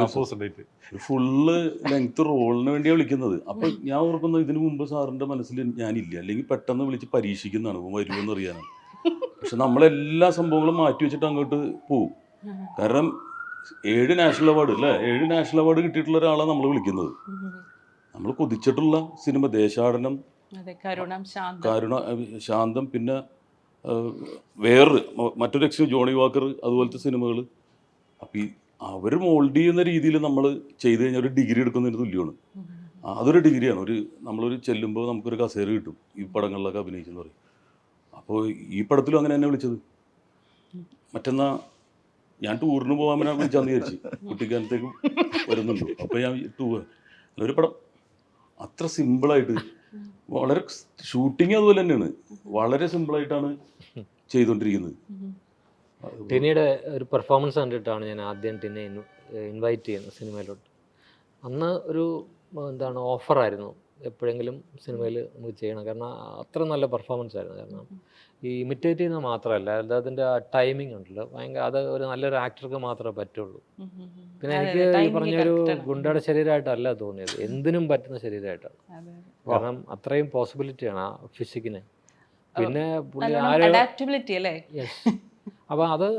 ഫുള്ള് ലെങ്ത് റോളിന് വേണ്ടിയാണ് വിളിക്കുന്നത്. അപ്പം ഞാൻ ഓർക്കുന്നത് ഇതിനു മുമ്പ് സാറിൻ്റെ മനസ്സിൽ ഞാനില്ല, അല്ലെങ്കിൽ പെട്ടെന്ന് വിളിച്ച് പരീക്ഷിക്കുന്നതാണ് വരുമെന്ന് അറിയാനാണ്. പക്ഷെ നമ്മളെല്ലാ സംഭവങ്ങളും മാറ്റി വെച്ചിട്ട് അങ്ങോട്ട് പോവും. കാരണം 7 നാഷണൽ അവാർഡ് അല്ലേ, 7 നാഷണൽ അവാർഡ് കിട്ടിയിട്ടുള്ള ഒരാളാണ് നമ്മൾ വിളിക്കുന്നത്. നമ്മൾ കൊതിച്ചിട്ടുള്ള സിനിമ ദേശാടനം, കരുണ, ശാന്തം, പിന്നെ വേറൊരു മറ്റൊരു എക്സ്ട്രീം ജോണി വാക്കർ, അതുപോലത്തെ സിനിമകൾ. അപ്പം അവർ മോൾഡ് ചെയ്യുന്ന രീതിയിൽ നമ്മൾ ചെയ്ത് കഴിഞ്ഞാൽ ഒരു ഡിഗ്രി എടുക്കുന്നതിന് തുല്യമാണ്. അതൊരു ഡിഗ്രിയാണ്. നമ്മളൊരു ചെല്ലുമ്പോൾ നമുക്കൊരു കസേര കിട്ടും ഈ പടങ്ങളിലൊക്കെ അഭിനയിച്ചെന്ന് പറയും. അപ്പോൾ ഈ പടത്തിലും അങ്ങനെ തന്നെ വിളിച്ചത്. മറ്റന്നാ ഞാൻ ടൂറിന് പോകാൻ വിളിച്ചാന്ന് വിചാരിച്ചു, കുട്ടിക്കാലത്തേക്ക് വരുന്നുണ്ടോ. അപ്പോൾ ഞാൻ ഒരു പടം അത്ര സിമ്പിളായിട്ട്, വളരെ ഷൂട്ടിങ് അതുപോലെ തന്നെയാണ്, വളരെ സിമ്പിളായിട്ടാണ് ചെയ്തുകൊണ്ടിരിക്കുന്നത്. ടിനിയുടെ ഒരു പെർഫോമൻസ് കണ്ടിട്ടാണ് ഞാൻ ആദ്യം ടിനെ ഇൻവൈറ്റ് ചെയ്യുന്നത് സിനിമയിലോട്ട്. അന്ന് ഒരു എന്താണ് ഓഫറായിരുന്നു, എപ്പോഴെങ്കിലും സിനിമയിൽ നമുക്ക് ചെയ്യണം, കാരണം അത്ര നല്ല പെർഫോമൻസ് ആയിരുന്നു. കാരണം ഈ ഇമിറ്റേറ്റ് ചെയ്യുന്നത് മാത്രമല്ല, അതിൻ്റെ ആ ടൈമിംഗ് ഉണ്ടല്ലോ ഭയങ്കര, അത് ഒരു നല്ലൊരു ആക്ടർക്ക് മാത്രമേ പറ്റുള്ളൂ. പിന്നെ എനിക്ക് ഈ പറഞ്ഞൊരു ഗുണ്ടയുടെ ശരീരമായിട്ടല്ല തോന്നിയത്, എന്തിനും പറ്റുന്ന ശരീരമായിട്ടാണ്. കാരണം അത്രയും പോസിബിലിറ്റിയാണ് ആ ഫിസിക്കിന്. പിന്നെ പുള്ളി അപ്പോൾ അത്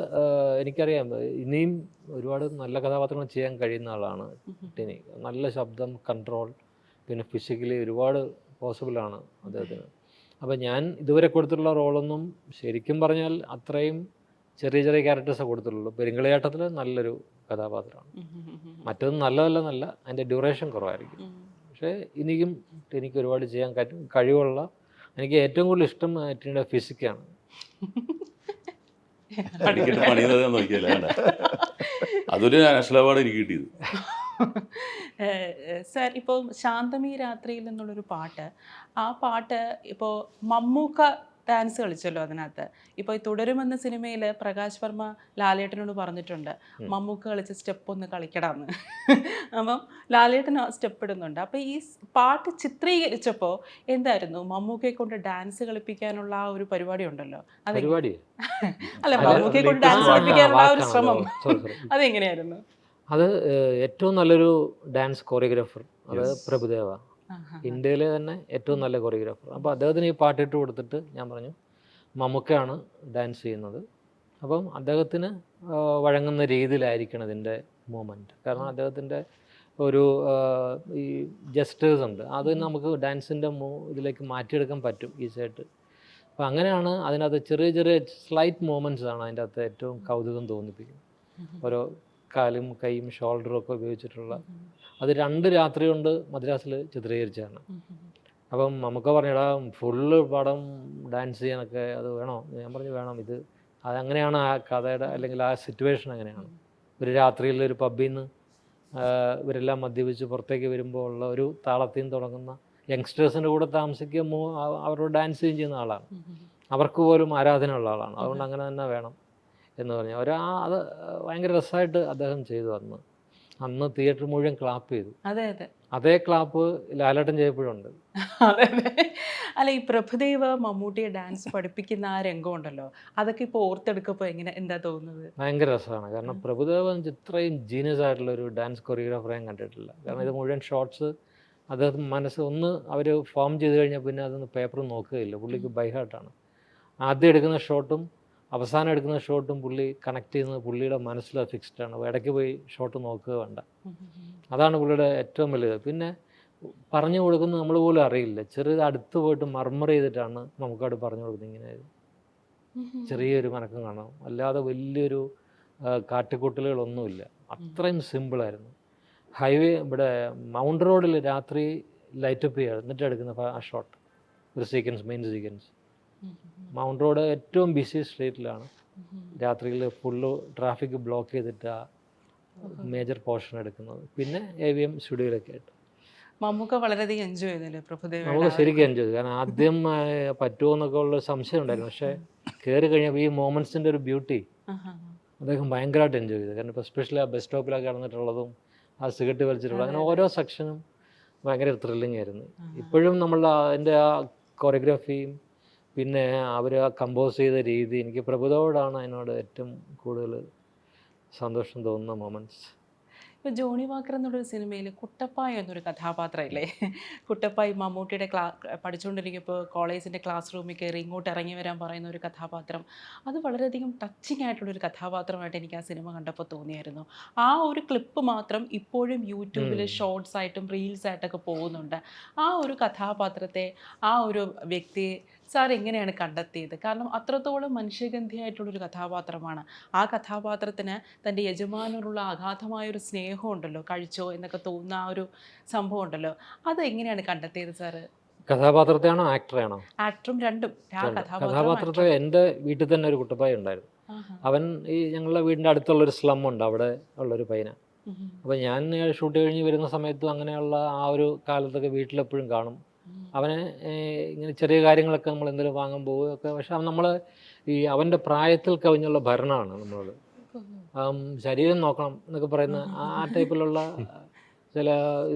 എനിക്കറിയാം, ഇനിയും ഒരുപാട് നല്ല കഥാപാത്രങ്ങൾ ചെയ്യാൻ കഴിയുന്ന ആളാണ് ടിനി. നല്ല ശബ്ദം കൺട്രോൾ, പിന്നെ ഫിസിക്കലി ഒരുപാട് പോസിബിളാണ് അദ്ദേഹത്തിന്. അപ്പോൾ ഞാൻ ഇതുവരെ കൊടുത്തിട്ടുള്ള റോളൊന്നും ശരിക്കും പറഞ്ഞാൽ അത്രയും ചെറിയ ചെറിയ ക്യാരക്ടേഴ്സേ കൊടുത്തിട്ടുള്ളൂ. പെരുങ്കളിയാട്ടത്തിൽ നല്ലൊരു കഥാപാത്രമാണ്. മറ്റൊന്നും നല്ലതല്ലെന്നല്ല, അതിൻ്റെ ഡ്യൂറേഷൻ കുറവായിരിക്കും. പക്ഷേ എനിക്ക് ഒരുപാട് ചെയ്യാൻ കഴിവുള്ള, എനിക്ക് ഏറ്റവും കൂടുതൽ ഇഷ്ടം ആറ്റിൻ്റെ ഫിസിക്കാണ്. അടിക്കട്ടെ പണി നോക്കിയല്ലേ അതൊരു നാഷണൽ അവാർഡ് എനിക്ക് കിട്ടിയത്. സാർ ഇപ്പോൾ ശാന്തമീ രാത്രിയിൽ എന്നുള്ളൊരു പാട്ട്, ആ പാട്ട് ഇപ്പോൾ മമ്മൂക്ക ഡാൻസ് കളിച്ചല്ലോ അതിനകത്ത്. ഇപ്പോൾ ഈ തുടരുമെന്ന സിനിമയിൽ പ്രകാശ് വർമ്മ ലാലേട്ടനോട് പറഞ്ഞിട്ടുണ്ട് മമ്മൂക്ക കളിച്ച സ്റ്റെപ്പ് ഒന്ന് കളിക്കടാന്ന്. അപ്പം ലാലേട്ടൻ ആ സ്റ്റെപ്പ് ഇടുന്നുണ്ട്. അപ്പോൾ ഈ പാട്ട് ചിത്രീകരിച്ചപ്പോൾ എന്തായിരുന്നു മമ്മൂക്കയെ കൊണ്ട് ഡാൻസ് കളിപ്പിക്കാനുള്ള ആ ഒരു പരിപാടി ഉണ്ടല്ലോ, പരിപാടി അല്ല മമ്മൂക്കയെ കൊണ്ട് ഡാൻസ് കളിപ്പിക്കാനുള്ള ആ ഒരു ശ്രമം അതെങ്ങനെയായിരുന്നു? അത് ഏറ്റവും നല്ലൊരു ഡാൻസ് കൊറിയോഗ്രാഫർ അത് പ്രഭുദേവ, ഇന്ത്യയിലെ തന്നെ ഏറ്റവും നല്ല കൊറിയോഗ്രാഫർ. അപ്പോൾ അദ്ദേഹത്തിന് ഈ പാട്ടിട്ട് കൊടുത്തിട്ട് ഞാൻ പറഞ്ഞു മമ്മൂക്കയാണ് ഡാൻസ് ചെയ്യുന്നത്, അപ്പം അദ്ദേഹത്തിന് വഴങ്ങുന്ന രീതിയിലായിരിക്കണം ഇതിൻ്റെ മൂമെൻറ്റ്. കാരണം അദ്ദേഹത്തിൻ്റെ ഒരു ഈ ജസ്റ്റേഴ്സ് ഉണ്ട്, അത് നമുക്ക് ഡാൻസിൻ്റെ ഇതിലേക്ക് മാറ്റിയെടുക്കാൻ പറ്റും ഈസിയായിട്ട്. അപ്പോൾ അങ്ങനെയാണ് അതിനകത്ത് ചെറിയ ചെറിയ സ്ലൈറ്റ് മൂമെൻറ്റ്സ് ആണ് അതിൻ്റെ അകത്ത് ഏറ്റവും കൗതുകം തോന്നിപ്പിക്കുന്നത്. ഓരോ കാലും കൈയും ഷോൾഡറും ഒക്കെ ഉപയോഗിച്ചിട്ടുള്ള, അത് 2 രാത്രി കൊണ്ട് മദ്രാസിൽ ചിത്രീകരിച്ചാണ്. അപ്പം നമുക്ക് പറഞ്ഞിടാ ഫുള്ള് പടം ഡാൻസ് ചെയ്യാനൊക്കെ അത് വേണോ? ഞാൻ പറഞ്ഞു വേണം, ഇത് അതങ്ങനെയാണ് ആ കഥയുടെ അല്ലെങ്കിൽ ആ സിറ്റുവേഷൻ അങ്ങനെയാണ്. ഒരു രാത്രിയിൽ ഒരു പബ്ബിൽ നിന്ന് ഇവരെല്ലാം മദ്യപിച്ച് പുറത്തേക്ക് വരുമ്പോൾ ഉള്ള ഒരു താളത്തിൽ നിന്ന് തുടങ്ങുന്ന യങ്സ്റ്റേഴ്സിൻ്റെ കൂടെ താമസിക്കുമ്പോൾ അവരോട് ഡാൻസ് ചെയ്യുന്ന ആളാണ്, അവർക്ക് പോലും ആരാധന ഉള്ള ആളാണ്. അതുകൊണ്ട് അങ്ങനെ തന്നെ വേണം എന്ന് പറഞ്ഞു. അത് ഭയങ്കര രസമായിട്ട് അദ്ദേഹം ചെയ്തു. അന്ന് തിയേറ്റർ മുഴുവൻ ക്ലാപ്പ് ചെയ്തു. അതെ അതെ, അതേ ക്ലാപ്പ് ലാലേട്ടൻ ചെയ്യപ്പോഴുണ്ട്. അതെ അതെ. അല്ല, ഈ പ്രഭുദേവ മമ്മൂട്ടിയെ ഡാൻസ് പഠിപ്പിക്കുന്ന ആ രംഗം ഉണ്ടല്ലോ, അതൊക്കെ ഇപ്പോൾ ഓർത്തെടുക്കുമ്പോൾ എന്താ തോന്നുന്നത്? ഭയങ്കര രസമാണ്. കാരണം പ്രഭുദേവ ഇത്രയും ജീനിയസ് ആയിട്ടുള്ള ഒരു ഡാൻസ് കൊറിയോഗ്രാഫറെ ഞാൻ കണ്ടിട്ടില്ല. കാരണം ഇത് മുഴുവൻ ഷോർട്സ് അദ്ദേഹം ഒന്ന് അവർ ഫോം ചെയ്ത് കഴിഞ്ഞാൽ പിന്നെ അതൊന്ന് പേപ്പർ നോക്കുകയില്ല, പുള്ളിക്ക് ബൈഹാർട്ടാണ്. ആദ്യം എടുക്കുന്ന ഷോട്ടും അവസാനം എടുക്കുന്ന ഷോട്ടും പുള്ളി കണക്ട് ചെയ്യുന്നത് പുള്ളിയുടെ മനസ്സിൽ ഫിക്സ്ഡാണ്. ഇടയ്ക്ക് പോയി ഷോട്ട് നോക്കുക വേണ്ട. അതാണ് പുള്ളിയുടെ ഏറ്റവും വലുത്. പിന്നെ പറഞ്ഞു കൊടുക്കുന്നത് നമ്മൾ പോലും അറിയില്ല. ചെറിയത് അടുത്ത് പോയിട്ട് മർമർ ചെയ്തിട്ടാണ് നമുക്കവിടെ പറഞ്ഞു കൊടുക്കുന്നത്. ഇങ്ങനെ ചെറിയൊരു മനക്കം കാണാം, അല്ലാതെ വലിയൊരു കാട്ടിക്കൂട്ടലുകളൊന്നുമില്ല. അത്രയും സിമ്പിളായിരുന്നു. ഹൈവേ ഇവിടെ മൗണ്ട് റോഡിൽ രാത്രി ലൈറ്റപ്പ് ചെയ്യുക, എന്നിട്ട് എടുക്കുന്ന ആ ഷോട്ട്, ഒരു sequence, main sequence. Mount road ഏറ്റവും ബിസി സ്ട്രീറ്റിലാണ്. രാത്രിയിൽ ഫുള്ള് ട്രാഫിക് ബ്ലോക്ക് ചെയ്തിട്ട് ആ മേജർ പോർഷൻ എടുക്കുന്നത്. പിന്നെ AVM സ്റ്റുഡിയോയിലൊക്കെ ആയിട്ട് മമ്മൂക്ക വളരെയധികം എൻജോയ് ചെയ്തല്ലേ പ്രഭുദേവ? നമുക്ക് ശരിക്കും എൻജോയ് ചെയ്തു. കാരണം ആദ്യം പറ്റുമോ എന്നൊക്കെ ഉള്ള സംശയം ഉണ്ടായിരുന്നു. പക്ഷേ കയറി കഴിഞ്ഞപ്പോൾ ഈ മൊമെൻറ്റ്സിൻ്റെ ഒരു ബ്യൂട്ടി അദ്ദേഹം ഭയങ്കരമായിട്ട് എൻജോയ് ചെയ്തു. കാരണം ഇപ്പോൾ എസ്പെഷ്യലി ആ ബസ് സ്റ്റോപ്പിലൊക്കെ കിടന്നിട്ടുള്ളതും ആ സിഗരറ്റ് വലിച്ചിട്ടുള്ളത്, അങ്ങനെ ഓരോ സെക്ഷനും ഭയങ്കര ത്രില്ലിംഗ് ആയിരുന്നു. ഇപ്പോഴും നമ്മളുടെ അതിൻ്റെ ആ കൊറിയോഗ്രാഫിയും പിന്നെ അവർ ആ കമ്പോസ് ചെയ്ത രീതി, എനിക്ക് പ്രഭുദേവോടാണ് അതിനോട് ഏറ്റവും കൂടുതൽ സന്തോഷം തോന്നുന്ന മൊമെൻറ്റ്സ്. ഇപ്പോൾ ജോണി വാക്കർ എന്നുള്ളൊരു സിനിമയിൽ കുട്ടപ്പായ എന്നൊരു കഥാപാത്രമില്ലേ? കുട്ടപ്പായി മമ്മൂട്ടിയുടെ പഠിച്ചുകൊണ്ടിരിക്കുമ്പോൾ കോളേജിൻ്റെ ക്ലാസ് റൂമിൽ കയറി ഇങ്ങോട്ട് ഇറങ്ങി വരാൻ പറയുന്ന ഒരു കഥാപാത്രം, അത് വളരെയധികം ടച്ചിങ് ആയിട്ടുള്ളൊരു കഥാപാത്രമായിട്ട് എനിക്ക് ആ സിനിമ കണ്ടപ്പോൾ തോന്നിയായിരുന്നു. ആ ഒരു ക്ലിപ്പ് മാത്രം ഇപ്പോഴും യൂട്യൂബിൽ ഷോർട്സ് ആയിട്ടും റീൽസ് ആയിട്ടൊക്കെ പോകുന്നുണ്ട്. ആ ഒരു കഥാപാത്രത്തെ, ആ ഒരു വ്യക്തിയെ സാർ എങ്ങനെയാണ് കണ്ടെത്തിയത്? കാരണം അത്രത്തോളം മനുഷ്യഗന്ധിയായിട്ടുള്ളൊരു കഥാപാത്രമാണ്. ആ കഥാപാത്രത്തിന് തൻ്റെ യജമാനോടുള്ള അഗാധമായൊരു സ്നേഹമുണ്ടല്ലോ, കഴിച്ചോ എന്നൊക്കെ തോന്നുന്ന ആ ഒരു സംഭവം ഉണ്ടല്ലോ, അത് എങ്ങനെയാണ് കണ്ടെത്തിയത് സാറ്? കഥാപാത്രത്തെയാണോ ആക്ടറെയാണോ? ആക്ടറും രണ്ടും. കഥാപാത്രത്തെ എൻ്റെ വീട്ടിൽ തന്നെ ഒരു കുട്ടപ്പായ ഉണ്ടായിരുന്നു. അവൻ ഈ ഞങ്ങളുടെ വീടിൻ്റെ അടുത്തുള്ളൊരു സ്ലം ഉണ്ട്, അവിടെ ഉള്ളൊരു പയ്യനാണ്. അപ്പോൾ ഞാൻ ഷൂട്ട് കഴിഞ്ഞ് വരുന്ന സമയത്തും അങ്ങനെയുള്ള ആ ഒരു കാലത്തൊക്കെ വീട്ടിലെപ്പോഴും കാണും. അവനെ ഇങ്ങനെ ചെറിയ കാര്യങ്ങളൊക്കെ നമ്മൾ എന്തെങ്കിലും വാങ്ങാൻ പോവുകയൊക്കെ. പക്ഷെ നമ്മൾ ഈ അവൻ്റെ പ്രായത്തിൽ കവിഞ്ഞുള്ള ഭരണമാണ് നമ്മളോട്. ശരീരം നോക്കണം എന്നൊക്കെ പറയുന്ന ആ ടൈപ്പിലുള്ള ചില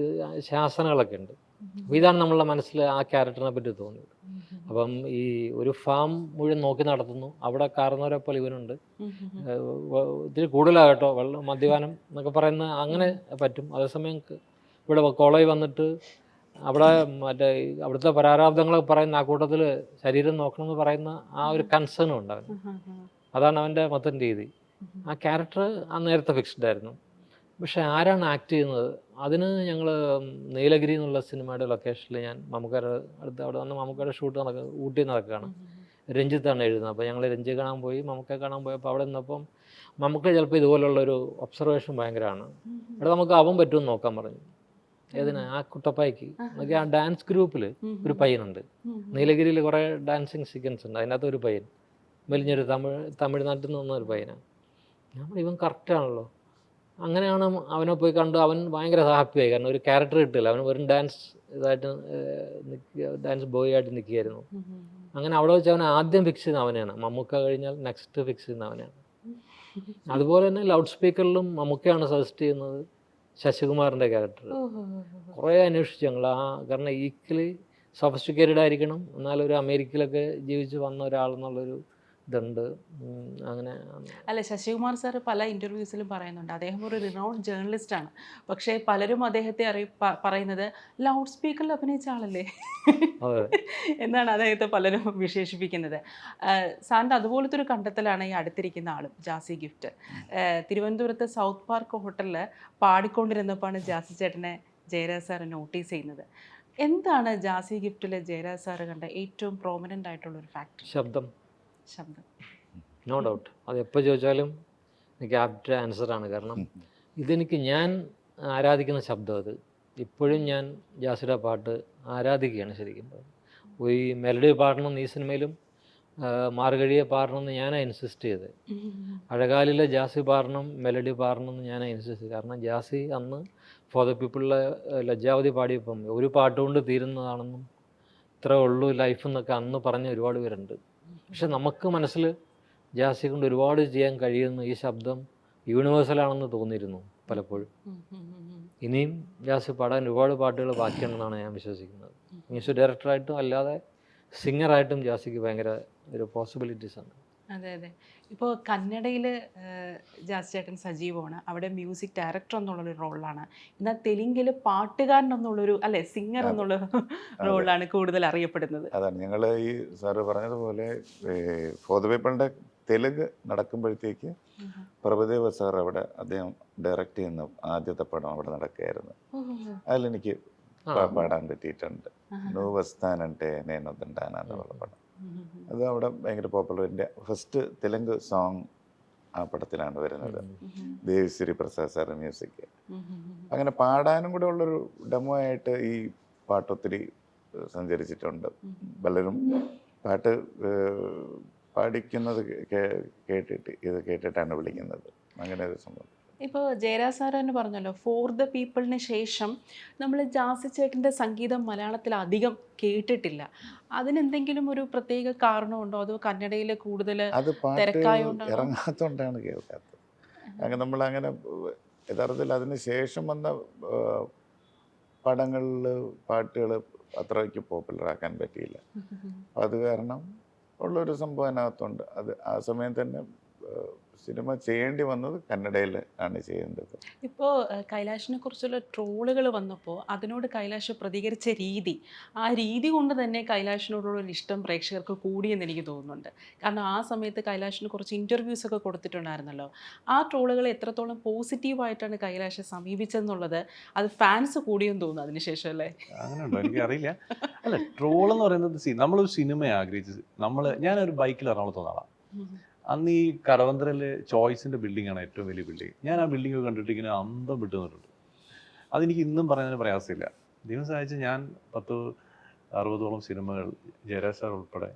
ശാസനകളൊക്കെ ഉണ്ട്. അപ്പോൾ ഇതാണ് നമ്മളുടെ മനസ്സിൽ ആ ക്യാരക്ടറിനെ പറ്റി തോന്നിയത്. അപ്പം ഈ ഒരു ഫാം മുഴുവൻ നോക്കി നടത്തുന്നു, അവിടെ കാരണവരെ പോലെ ഇവനുണ്ട്, ഇതിൽ കൂടുതലാകട്ടോ വെള്ളം മദ്യപാനം എന്നൊക്കെ പറയുന്ന അങ്ങനെ പറ്റും. അതേസമയം ഇവിടെ കോളേജ് വന്നിട്ട് അവിടെ മറ്റേ അവിടുത്തെ പരാരാബ്ദങ്ങളൊക്കെ പറയുന്ന ആ കൂട്ടത്തിൽ ശരീരം നോക്കണം എന്ന് പറയുന്ന ആ ഒരു കൺസേണും ഉണ്ട് അവന്. അതാണ് അവൻ്റെ മൊത്തം രീതി. ആ ക്യാരക്ടർ ആ നേരത്തെ ഫിക്സ്ഡ് ആയിരുന്നു. പക്ഷെ ആരാണ് ആക്ട് ചെയ്യുന്നത് അതിന് ഞങ്ങൾ നീലഗിരി എന്നുള്ള സിനിമയുടെ ലൊക്കേഷനിൽ ഞാൻ മമ്മൂക്കാരുടെ അടുത്ത് അവിടെ വന്ന് മമ്മൂക്കാരുടെ ഷൂട്ട് ഊട്ടി നടക്കുകയാണ്. രഞ്ജിത്താണ് എഴുതുന്നത്. അപ്പോൾ ഞങ്ങൾ രഞ്ജിത്ത് കാണാൻ പോയി, മമ്മൂക്ക കാണാൻ പോയപ്പോൾ അവിടെ നിന്നപ്പം മമ്മൂക്ക ചിലപ്പോൾ ഇതുപോലുള്ളൊരു ഒബ്സർവേഷൻ ഭയങ്കരമാണ്. അവിടെ നമുക്ക് ആവാൻ പറ്റുമെന്ന് നോക്കാൻ പറഞ്ഞു. ഏതിനാ? ആ കുട്ടപ്പായ്ക്ക് നമുക്ക് ആ ഡാൻസ് ഗ്രൂപ്പിൽ ഒരു പയ്യനുണ്ട്. നീലഗിരിയിൽ കുറേ ഡാൻസിങ് സീക്വൻസ് ഉണ്ട്. അതിനകത്ത് ഒരു പയ്യൻ വലിഞ്ഞൊരു തമിഴ്നാട്ടിൽ നിന്ന് വന്ന ഒരു പയ്യനാണ്. നമ്മൾ ഇവൻ കറക്റ്റാണല്ലോ. അങ്ങനെയാണ് അവനെ പോയി കണ്ടു. അവൻ ഭയങ്കര ഹാപ്പിയായി. കാരണം ഒരു ക്യാരക്ടർ കിട്ടില്ല. അവൻ വെറും ഡാൻസ് ഇതായിട്ട് ഡാൻസ് ബോയ് ആയിട്ട് നിൽക്കുകയായിരുന്നു. അങ്ങനെ അവിടെ വെച്ച് അവൻ ആദ്യം ഫിക്സ് ചെയ്യുന്ന അവനെയാണ്. മമ്മൂക്ക കഴിഞ്ഞാൽ നെക്സ്റ്റ് ഫിക്സ് ചെയ്യുന്ന അവനെയാണ്. അതുപോലെ തന്നെ ലൗഡ് സ്പീക്കറിലും മമ്മൂക്കയാണ് സജസ്റ്റ് ചെയ്യുന്നത് ശശികുമാറിൻ്റെ ക്യാരക്ടർ. കുറേ അന്വേഷിച്ചു ഞങ്ങൾ. കാരണം ഈക്വലി സൊഫിസ്റ്റിക്കേറ്റഡ് ആയിരിക്കണം, എന്നാലും ഒരു അമേരിക്കയിലൊക്കെ ജീവിച്ച് വന്ന ഒരാളെന്നുള്ളൊരു ഇതുണ്ട്. അങ്ങനെ അല്ല, ശശികുമാർ സാർ പല ഇൻ്റർവ്യൂസിലും പറയുന്നുണ്ട് അദ്ദേഹം ഒരു റിനൗണ്ട് ജേർണലിസ്റ്റാണ്. പക്ഷേ പലരും അദ്ദേഹത്തെ പറയുന്നത് ലൗഡ് സ്പീക്കറിൽ അഭിനയിച്ച ആളല്ലേ എന്നാണ് അദ്ദേഹത്തെ പലരും വിശേഷിപ്പിക്കുന്നത്. സാറിൻ്റെ അതുപോലത്തെ ഒരു കണ്ടെത്തലാണ് ഈ അടുത്തിരിക്കുന്ന ആളും ജാസി ഗിഫ്റ്റ്. തിരുവനന്തപുരത്ത് സൗത്ത് പാർക്ക് ഹോട്ടലിൽ പാടിക്കൊണ്ടിരുന്നപ്പോഴാണ് ജാസി ചേട്ടനെ ജയരാജ് സാർ നോട്ടീസ് ചെയ്യുന്നത്. എന്താണ് ജാസി ഗിഫ്റ്റിലെ ജയരാജ് സാറ് കണ്ട ഏറ്റവും പ്രോമിനൻ്റ് ആയിട്ടുള്ളൊരു ഫാക്ടർ? ശബ്ദം. No doubt. അത് എപ്പോൾ ചോദിച്ചാലും എനിക്ക് ആപ്റ്റ് ആൻസറാണ്. കാരണം ഇതെനിക്ക് ഞാൻ ആരാധിക്കുന്ന ശബ്ദം. അത് ഇപ്പോഴും ഞാൻ ജാസിയുടെ പാട്ട് ആരാധിക്കുകയാണ് ശരിക്കും. ഈ മെലഡി പാടണം, ഈ സിനിമയിലും മാർഗഴിയെ പാടണമെന്ന് ഞാനാണ് ഇൻസിസ്റ്റ് ചെയ്തത്. അഴകാലിലെ ജാസി പാടണം, മെലഡി പാടണം എന്ന് ഞാനാണ് ഇൻസിസ്റ്റ് ചെയ്തത്. കാരണം ജാസി അന്ന് ഫോർ ദ പീപ്പിളിലെ ലജ്ജാവതി പാടിയപ്പം ഒരു പാട്ടുകൊണ്ട് തീരുന്നതാണെന്നും ഇത്രേ ഉള്ളൂ ലൈഫ് എന്നൊക്കെ അന്ന് പറഞ്ഞ ഒരുപാട് പേരുണ്ട്. പക്ഷെ നമുക്ക് മനസ്സിൽ ജാസി കൊണ്ട് ഒരുപാട് ചെയ്യാൻ കഴിയുന്ന ഈ ശബ്ദം യൂണിവേഴ്സലാണെന്ന് തോന്നിയിരുന്നു പലപ്പോഴും. ഇനിയും ജാസി പാടാൻ ഒരുപാട് പാട്ടുകൾ ബാക്കിയുണ്ടെന്നാണ് ഞാൻ വിശ്വസിക്കുന്നത്. മ്യൂസിക് ഡയറക്ടറായിട്ടും അല്ലാതെ സിംഗറായിട്ടും ജാസിക്ക് ഭയങ്കര ഒരു പോസിബിലിറ്റീസാണ്. അതെ അതെ. ഇപ്പോൾ കന്നഡയിൽ ജാസി ചേട്ടൻ സജീവമാണ്. അവിടെ മ്യൂസിക് ഡയറക്ടർ എന്നുള്ളൊരു റോളിലാണ്. എന്നാൽ തെലുങ്കിൽ പാട്ടുകാരൻ എന്നുള്ളൊരു അല്ലെ സിംഗർ എന്നുള്ള റോളിലാണ് കൂടുതൽ അറിയപ്പെടുന്നത്. അതാണ് ഞങ്ങൾ ഈ സാറ് പറഞ്ഞതുപോലെ ഫോർ ദ പീപ്പിളിൻ്റെ തെലുങ്ക് നടക്കുമ്പോഴത്തേക്ക് പ്രഭുദേവ സാർ അവിടെ അദ്ദേഹം ഡയറക്റ്റ് ചെയ്യുന്ന ആദ്യത്തെ പടം അവിടെ നടക്കുകയായിരുന്നു. അതിലെനിക്ക് പാടാൻ പറ്റിയിട്ടുണ്ട്. നൂവസ്ഥാനുണ്ട് നേനൊതുണ്ടാനുള്ള പടം. അത് അവിടെ ഭയങ്കര പോപ്പുലർ. എൻ്റെ ഫസ്റ്റ് തെലുങ്ക് സോങ് ആ പടത്തിലാണ് വരുന്നത്. Devi Sri Prasad sir music. അങ്ങനെ പാടാനും കൂടെ ഉള്ളൊരു ഡെമോ ആയിട്ട് ഈ പാട്ട് ഒത്തിരി സഞ്ചരിച്ചിട്ടുണ്ട്. പലരും പാട്ട് പാടിക്കുന്നത് കേട്ടിട്ടാണ് വിളിക്കുന്നത്. അങ്ങനെ ഒരു സംഭവം. ഇപ്പോൾ ജയരാജ് സാർ തന്നെ പറഞ്ഞല്ലോ, ഫോർ ദ പീപ്പിളിന് ശേഷം നമ്മൾ ജാസി ചേട്ടൻ്റെ സംഗീതം മലയാളത്തിൽ അധികം കേട്ടിട്ടില്ല. അതിനെന്തെങ്കിലും ഒരു പ്രത്യേക കാരണമുണ്ടോ? അതോ കന്നഡയിൽ കൂടുതൽ തിരക്കായോണ്ടാണോ? ഇറങ്ങാത്തോണ്ടാണ് കേൾക്കാത്തത്. അങ്ങനെ നമ്മളങ്ങനെ യഥാർത്ഥത്തിൽ അതിന് ശേഷം വന്ന പടങ്ങളിൽ പാട്ടുകൾ അത്രയ്ക്ക് പോപ്പുലറാക്കാൻ പറ്റിയില്ല. അത് കാരണം ഉള്ളൊരു സംഭവം അതിനകത്തുണ്ട്. അത് ആ സമയം തന്നെ സിനിമ ചെയ്യേണ്ടി വന്നത് കന്നഡയിൽ ആണ് ചെയ്യേണ്ടത്. ഇപ്പോൾ കൈലാഷിനെ കുറിച്ചുള്ള ട്രോളുകൾ വന്നപ്പോൾ അതിനോട് കൈലാഷ് പ്രതികരിച്ച രീതി, ആ രീതി കൊണ്ട് തന്നെ കൈലാഷിനോടുള്ള ഇഷ്ടം പ്രേക്ഷകർക്ക് കൂടിയെന്ന് എനിക്ക് തോന്നുന്നുണ്ട്. കാരണം ആ സമയത്ത് കൈലാഷിന് കുറച്ച് ഇൻ്റർവ്യൂസൊക്കെ കൊടുത്തിട്ടുണ്ടായിരുന്നല്ലോ. ആ ട്രോളുകൾ എത്രത്തോളം പോസിറ്റീവായിട്ടാണ് കൈലാഷ് സമീപിച്ചതെന്നുള്ളത് അത് ഫാൻസ് കൂടിയെന്ന് തോന്നുന്നു അതിനുശേഷം അല്ലേ? അങ്ങനെയുണ്ടോ? എനിക്കറിയില്ല. അല്ല, ട്രോൾ എന്ന് പറയുന്നത് നമ്മളൊരു സിനിമ ആഗ്രഹിച്ചത്. ഞാനൊരു ബൈക്കിൽ എറണാകുളത്ത് വന്നതാണ്. അന്ന് ഈ കടവന്ത്രയിലെ ചോയ്സിൻ്റെ ബിൽഡിങ്ങാണ് ഏറ്റവും വലിയ ബിൽഡിങ്. ഞാൻ ആ ബിൽഡിംഗ് കണ്ടിട്ട് ഇങ്ങനെ അന്തം വിട്ടു നിന്നിട്ടുണ്ട്. അതെനിക്ക് ഇന്നും പറയാൻ പ്രയാസമില്ല. ദൈവം സഹായിച്ച് ഞാൻ 10-60ഓളം സിനിമകൾ ജയരാജ് സാർ ഉൾപ്പെടെ,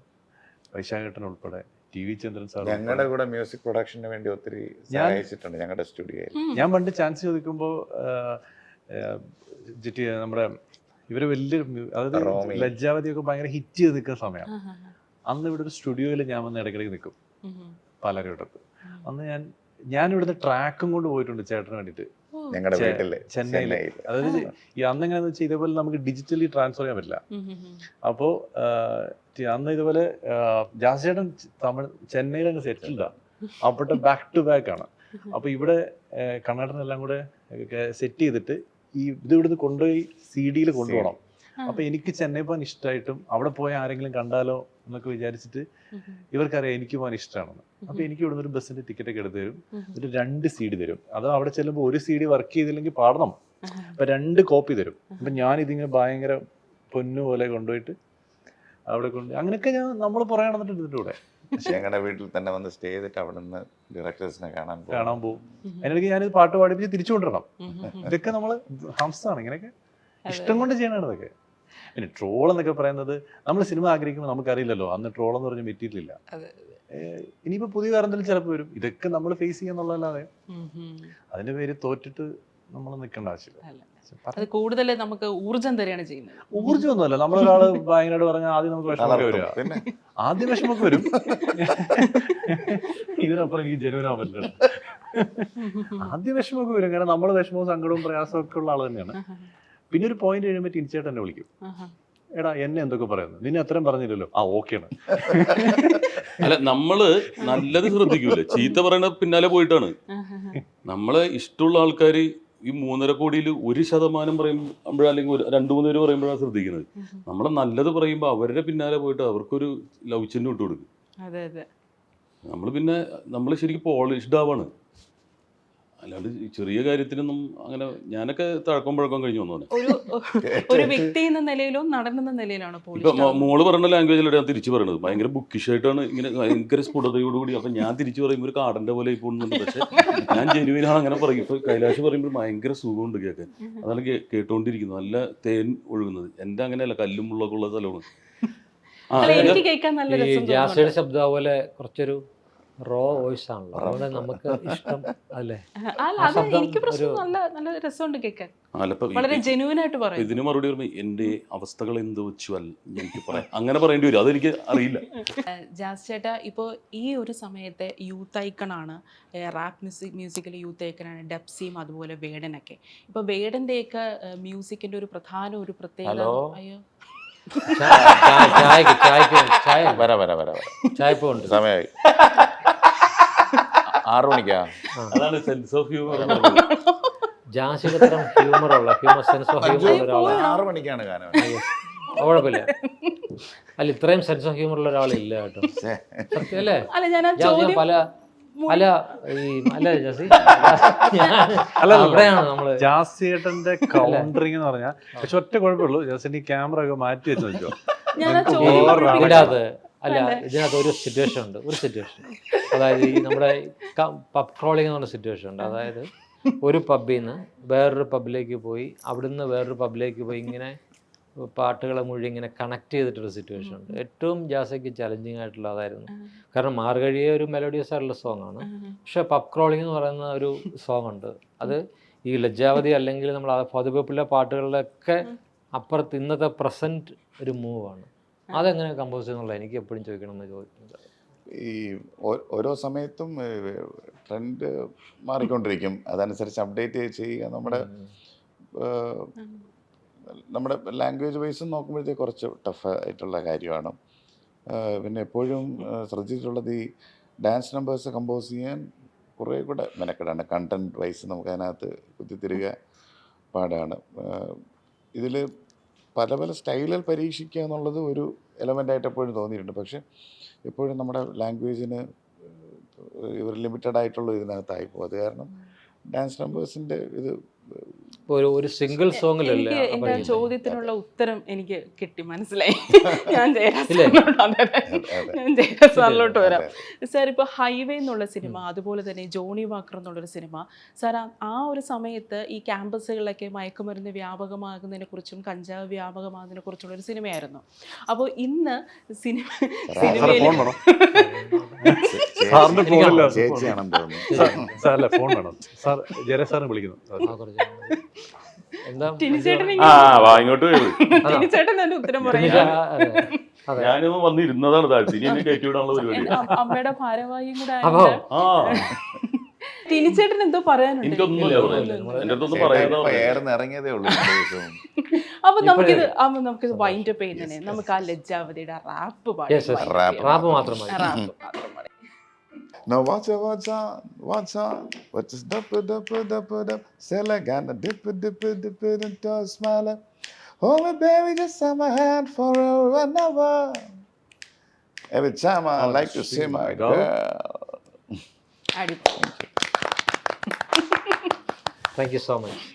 വൈശാഖേട്ടൻ ഉൾപ്പെടെ, ടി.വി. ചന്ദ്രൻ സാർ ഞങ്ങളുടെ കൂടെ മ്യൂസിക് പ്രൊഡക്ഷന് വേണ്ടി ഒത്തിരി സഹായിച്ചിട്ടുണ്ട് ഞങ്ങളുടെ സ്റ്റുഡിയോയിൽ. ഞാൻ പണ്ട് ചാൻസ് ചോദിക്കുമ്പോൾ നമ്മുടെ ഇവര് വലിയ അതായത് ലജ്ജാവതിയൊക്കെ ഭയങ്കര ഹിറ്റ് ചെയ്ത് നിൽക്കുന്ന സമയം. അന്ന് ഇവിടെ ഒരു സ്റ്റുഡിയോയിൽ ഞാൻ വന്ന് ഇടയ്ക്കിടയ്ക്ക് നിൽക്കും പലരും ഇടത്ത്. അന്ന് ഞാൻ ഇവിടുന്ന് ട്രാക്കും കൊണ്ട് പോയിട്ടുണ്ട് ചേട്ടന് വേണ്ടിയിട്ട് ചെന്നൈയിൽ. അതായത് ഈ അന്ന് എങ്ങനെയാന്ന് വെച്ചാൽ ഇതേപോലെ നമുക്ക് ഡിജിറ്റലി ട്രാൻസ്ഫർ ചെയ്യാൻ പറ്റില്ല. അപ്പോൾ അന്ന് ഇതുപോലെ ജാസി ചേട്ടൻ ചെന്നൈയിൽ അങ്ങ് സെറ്റിൽഡാ. അപ്പോഴത്തെ ബാക്ക് ടു ബാക്ക് ആണ്. അപ്പോൾ ഇവിടെ കർണാടകനെല്ലാം കൂടെ സെറ്റ് ചെയ്തിട്ട് ഇത് ഇവിടുന്ന് കൊണ്ടുപോയി CD-യിൽ കൊണ്ടുപോകണം. അപ്പൊ എനിക്ക് ചെന്നൈ പോകാൻ ഇഷ്ടമായിട്ടും അവിടെ പോയ ആരെങ്കിലും കണ്ടാലോ എന്നൊക്കെ വിചാരിച്ചിട്ട് ഇവർക്കറിയാം എനിക്ക് പോകാൻ ഇഷ്ടമാണെന്ന്. അപ്പൊ എനിക്ക് ഇവിടുന്ന് ഒരു ബസ്സിന്റെ ടിക്കറ്റ് ഒക്കെ എടുത്ത് തരും, ഒരു 2 CD തരും. അത് അവിടെ ചെല്ലുമ്പോൾ ഒരു CD വർക്ക് ചെയ്തില്ലെങ്കിൽ പാടണം, അപ്പൊ 2 കോപ്പി തരും. അപ്പൊ ഞാൻ ഇതിങ്ങനെ ഭയങ്കര പൊന്നു പോലെ കൊണ്ടുപോയിട്ട് അവിടെ കൊണ്ട് അങ്ങനെയൊക്കെ നമ്മൾ പുറകെ നടന്നിട്ട് ഇതിൻ്റെ കൂടെ ഞങ്ങളുടെ വീട്ടിൽ തന്നെ വന്ന് സ്റ്റേ ചെയ്തിട്ട് അവിടെ നിന്ന് ഡയറക്ടേഴ്സിനെ കാണാൻ പോകും. അതിനിടയ്ക്ക് ഞാനിത് പാട്ട് പാടിപ്പിച്ച് തിരിച്ചു കൊണ്ടുവരണം. ഇതൊക്കെ നമ്മൾ ഹംസാണ്, ഇങ്ങനെയൊക്കെ ഇഷ്ടം കൊണ്ട് ചെയ്യണതാണ് ഇതൊക്കെ. പിന്നെ ട്രോൾ എന്നൊക്കെ പറയുന്നത് നമ്മൾ സിനിമ ആഗ്രഹിക്കുമ്പോൾ നമുക്കറിയില്ലല്ലോ അന്ന് ട്രോൾ എന്ന് പറഞ്ഞ് മെറ്റീരിയലില്ല. ഇനിയിപ്പോൾ പുതിയ വേറെ എന്തെങ്കിലും ചിലപ്പോൾ വരും. ഇതൊക്കെ നമ്മൾ ഫേസ് ചെയ്യാന്നുള്ളതല്ലാതെ അതിന്റെ പേര് തോറ്റിട്ട് നമ്മൾ നിൽക്കേണ്ട ആവശ്യമില്ല. അത് കൂടുതൽ നമുക്ക് ഊർജം തരികയാണ് ചെയ്യുന്നത്. ഊർജ്ജമൊന്നുമല്ല, നമ്മളൊരാള് ഭയങ്കരമായിട്ട് പറഞ്ഞാൽ ആദ്യം നമുക്ക് വിഷമമൊക്കെ വരിക, ആദ്യം വിഷമൊക്കെ വരും. ഇതിനപ്പുറം എനിക്ക് ജനുവനാൻ പറ്റില്ല. ആദ്യം വിഷമമൊക്കെ വരും, കാരണം നമ്മൾ വിഷമവും സങ്കടവും പ്രയാസവും ഒക്കെ ഉള്ള ആൾ തന്നെയാണ്. പിന്നെ ഒരു പോയിന്റ് കഴിയുമ്പോൾ ടിൻചേട്ടൻ എന്നെ വിളിക്കും, എടാ എന്നെ എന്തൊക്കെ പറയുന്നു, നിന്നെ അത്രയും പറഞ്ഞില്ലല്ലോ, ആ ഓക്കെയാണ്. അല്ല, നമ്മള് നല്ലത് ശ്രദ്ധിക്കൂല, ചീത്ത പറയണ പിന്നാലെ പോയിട്ടാണ്. നമ്മളെ ഇഷ്ടമുള്ള ആൾക്കാർ ഈ 3.5 കോടിയിൽ 1% പറയുമ്പോൾ അല്ലെങ്കിൽ 2-3 പേര് പറയുമ്പോഴാണ് ശ്രദ്ധിക്കുന്നത്. നമ്മളെ നല്ലത് പറയുമ്പോൾ അവരുടെ പിന്നാലെ പോയിട്ട് അവർക്കൊരു ലവ് ചിഹ്നം ഇട്ട് കൊടുക്കും. നമ്മൾ പിന്നെ നമ്മൾ ശരിക്കും പോളിഷ്ഡ് ആവാണ്. അല്ലാണ്ട് ചെറിയ കാര്യത്തിനൊന്നും അങ്ങനെ ഞാനൊക്കെ തഴക്കം കഴിഞ്ഞു വന്നോനെ. ഒരു വ്യക്തി എന്ന നിലയിലോ നടൻ എന്ന നിലയിലാണോ ഇപ്പൊ മോള് പറഞ്ഞ ലാംഗ്വേജിലാണ് ഞാൻ തിരിച്ചു പറയുന്നത്. ഭയങ്കര ബുക്കിഷായിട്ടാണ്, ഇങ്ങനെ ഭയങ്കര സ്ഫുടതയോടുകൂടി. അപ്പൊ ഞാൻ തിരിച്ചു പറയുമ്പോൾ ഒരു കാടന്റെ പോലെ പോകുന്നുണ്ട്. പക്ഷെ ഞാൻ ജെനുവിനാണ് അങ്ങനെ പറയും. ഇപ്പൊ കൈലാഷ് പറയുമ്പോൾ ഭയങ്കര സുഖമുണ്ട് കേൾക്കാൻ. അതാണ് കേട്ടോണ്ടിരിക്കുന്നത്, നല്ല തേൻ ഒഴുകുന്നത്. എന്റെ അങ്ങനെയല്ല, കല്ലും മുള്ളൊക്കെ ഉള്ള സ്ഥലമാണ്. ജാസിയുടെ ശബ്ദം പോലെ കുറച്ചൊരു റോ വോയിസ് ആണല്ലോ, അതുകൊണ്ട് നമുക്ക് ഇഷ്ടം അല്ലേ. എനിക്ക് പ്രശ്നം നല്ല രസമുണ്ട് കേൾക്കാൻ, വളരെ ജെന്യുവൻ ആയിട്ട് പറയും. ഇതിന് മറുപടി പറയുമ്പോൾ എന്റെ അവസ്ഥകൾ എന്ത് വെച്ചു എനിക്ക് പറയാം, അങ്ങനെ പറയേണ്ടി വരും. അതെനിക്ക് അറിയില്ല. ജാസ് ചേട്ടാ, ഇപ്പോൾ ഈ ഒരു സമയത്തെ യൂത്ത് ഐക്കണാണ്, റാപ്പ് മ്യൂസിക്കിൽ യൂത്ത് ഐക്കണാണ് ഡെപ്സിയും അതുപോലെ വേടനൊക്കെ. ഇപ്പോൾ വേടൻ്റെയൊക്കെ മ്യൂസിക്കിൻ്റെ ഒരു പ്രധാന ഒരു പ്രത്യേകത, അയ്യോ സമയമായി 6 മണിക്കാ. അതാണ് സെൻസ് ഓഫ് ഹ്യൂമർ. ജാസിയുടെ തരം ഹ്യൂമറുള്ള സെൻസ് ഓഫ് ഹ്യൂമർ ഉള്ള ഒരാളാണ്. 6 മണിക്കാണ് ഗാനം. കുഴപ്പമില്ല. അല്ല, ഇത്രയും സെൻസ് ഓഫ് ഹ്യൂമർ ഉള്ള ഒരാളില്ല കേട്ടോ. സത്യം അല്ലേ? അവിടെയാണ് നമ്മള് ജാസിയേട്ടന്റെ കൗണ്ടറിംഗ് എന്ന് പറഞ്ഞാൽ. പക്ഷെ ഒറ്റ കുഴപ്പമുള്ളൂ, ജാസിന്റെ ക്യാമറ ഒക്കെ മാറ്റി വെച്ച് നോക്കിയോ. അല്ല, ഇതിനകത്ത് ഒരു സിറ്റുവേഷൻ ഉണ്ട്. അതായത് ഈ നമ്മുടെ പബ് ക്രോളിംഗ് എന്ന് പറഞ്ഞ സിറ്റുവേഷൻ ഉണ്ട്. അതായത് ഒരു പബ്ബിൽ നിന്ന് വേറൊരു പബ്ബിലേക്ക് പോയി, അവിടുന്ന് വേറൊരു പബ്ബിലേക്ക് പോയി, ഇങ്ങനെ പാട്ടുകളെ മുഴുവൻ ഇങ്ങനെ കണക്ട് ചെയ്തിട്ടൊരു സിറ്റുവേഷൻ ഉണ്ട്. ഏറ്റവും ജാസയ്ക്ക് ചലഞ്ചിങ് ആയിട്ടുള്ള അതായിരുന്നു. കാരണം മാർഗഴിയെ ഒരു മെലോഡിയസ് ആയിട്ടുള്ള സോങ് ആണ്, പക്ഷെ പബ് ക്രോളിംഗ് എന്ന് പറയുന്ന ഒരു സോങ് ഉണ്ട്. അത് ഈ ലജ്ജാവതി അല്ലെങ്കിൽ നമ്മൾ ഫോദുപപ്പിലെ പാട്ടുകളിലൊക്കെ അപ്പുറത്ത് ഇന്നത്തെ പ്രസൻറ്റ് ഒരു മൂവാണ്. അതെങ്ങനെ കമ്പോസ് ചെയ്യുന്നുള്ള എനിക്ക് എപ്പോഴും ചോദിക്കണമെന്ന് ചോദിക്കുന്നത്. ഈ ഓരോ സമയത്തും ട്രെൻഡ് മാറിക്കൊണ്ടിരിക്കും, അതനുസരിച്ച് അപ്ഡേറ്റ് ചെയ്യുക. നമ്മുടെ ലാംഗ്വേജ് വൈസും നോക്കുമ്പോഴത്തേക്ക് കുറച്ച് ടഫ് ആയിട്ടുള്ള കാര്യമാണ്. പിന്നെ എപ്പോഴും ശ്രദ്ധിച്ചിട്ടുള്ളത് ഈ ഡാൻസ് നമ്പേഴ്സ് കമ്പോസ് ചെയ്യാൻ കുറേ കൂടെ മെനക്കെടാണ്. കണ്ടൻറ് വൈസ് നമുക്ക് അതിനകത്ത് കുത്തിത്തിരിക പാടാണ്. ഇതിൽ പല സ്റ്റൈലുകൾ പരീക്ഷിക്കുക എന്നുള്ളത് ഒരു എലമെൻ്റായിട്ട് എപ്പോഴും തോന്നിയിട്ടുണ്ട്. പക്ഷെ എപ്പോഴും നമ്മുടെ ലാംഗ്വേജിന് ഒരു ലിമിറ്റഡ് ആയിട്ടുള്ള ഇതിനകത്തായിപ്പോൾ. അത് കാരണം ഡാൻസ് നമ്പേഴ്സിൻ്റെ ഇത് ഒരു സിംഗിൾ സോങ്ങിലല്ലേ. എന്റെ ചോദ്യത്തിനുള്ള ഉത്തരം എനിക്ക് കിട്ടി, മനസ്സിലായി. ഞാൻ സാറിലോട്ട് വരാം. സാർ, ഇപ്പോൾ ഹൈവേ എന്നുള്ള സിനിമ, അതുപോലെ തന്നെ ജോണി വാക്കർ എന്നുള്ളൊരു സിനിമ, സാർ ആ ഒരു സമയത്ത് ഈ ക്യാമ്പസുകളിലൊക്കെ മയക്കുമരുന്ന് വ്യാപകമാകുന്നതിനെ കുറിച്ചും കഞ്ചാവ് വ്യാപകമാകുന്നതിനെ കുറിച്ചുള്ളൊരു സിനിമയായിരുന്നു. അപ്പോൾ ഇന്ന് സിനിമയിൽ ചേച്ചിയാണെന്ന് ഞാനൊന്നും വന്നിരുന്നതാണ് താഴ്ത്തി, ഇനി കയറ്റി വിടാനുള്ള പരിപാടി. അമ്മയുടെ ഭാരവാഹിയും കൂടെ ടിനിച്ചേട്ടൻ എന്തോ പറയാനുണ്ട്. എനിക്കൊന്നും പറയാൻ ഇറങ്ങിയതേ ഉള്ളൂ. അപ്പൊ നമുക്കിത് വൈൻഡ് അപ്പ് ചെയ്യുന്നതിന് നമുക്ക് ആ ലജ്ജാവതിയുടെ റാപ്പ് മാത്രമായി. Now watch out, what is dup, Selagana, dip, into a smile. Oh, my baby, just have my hand forever and ever. Every time I Oh, like to see see my my girl. girl. അടിപൊളി. Thank you so much.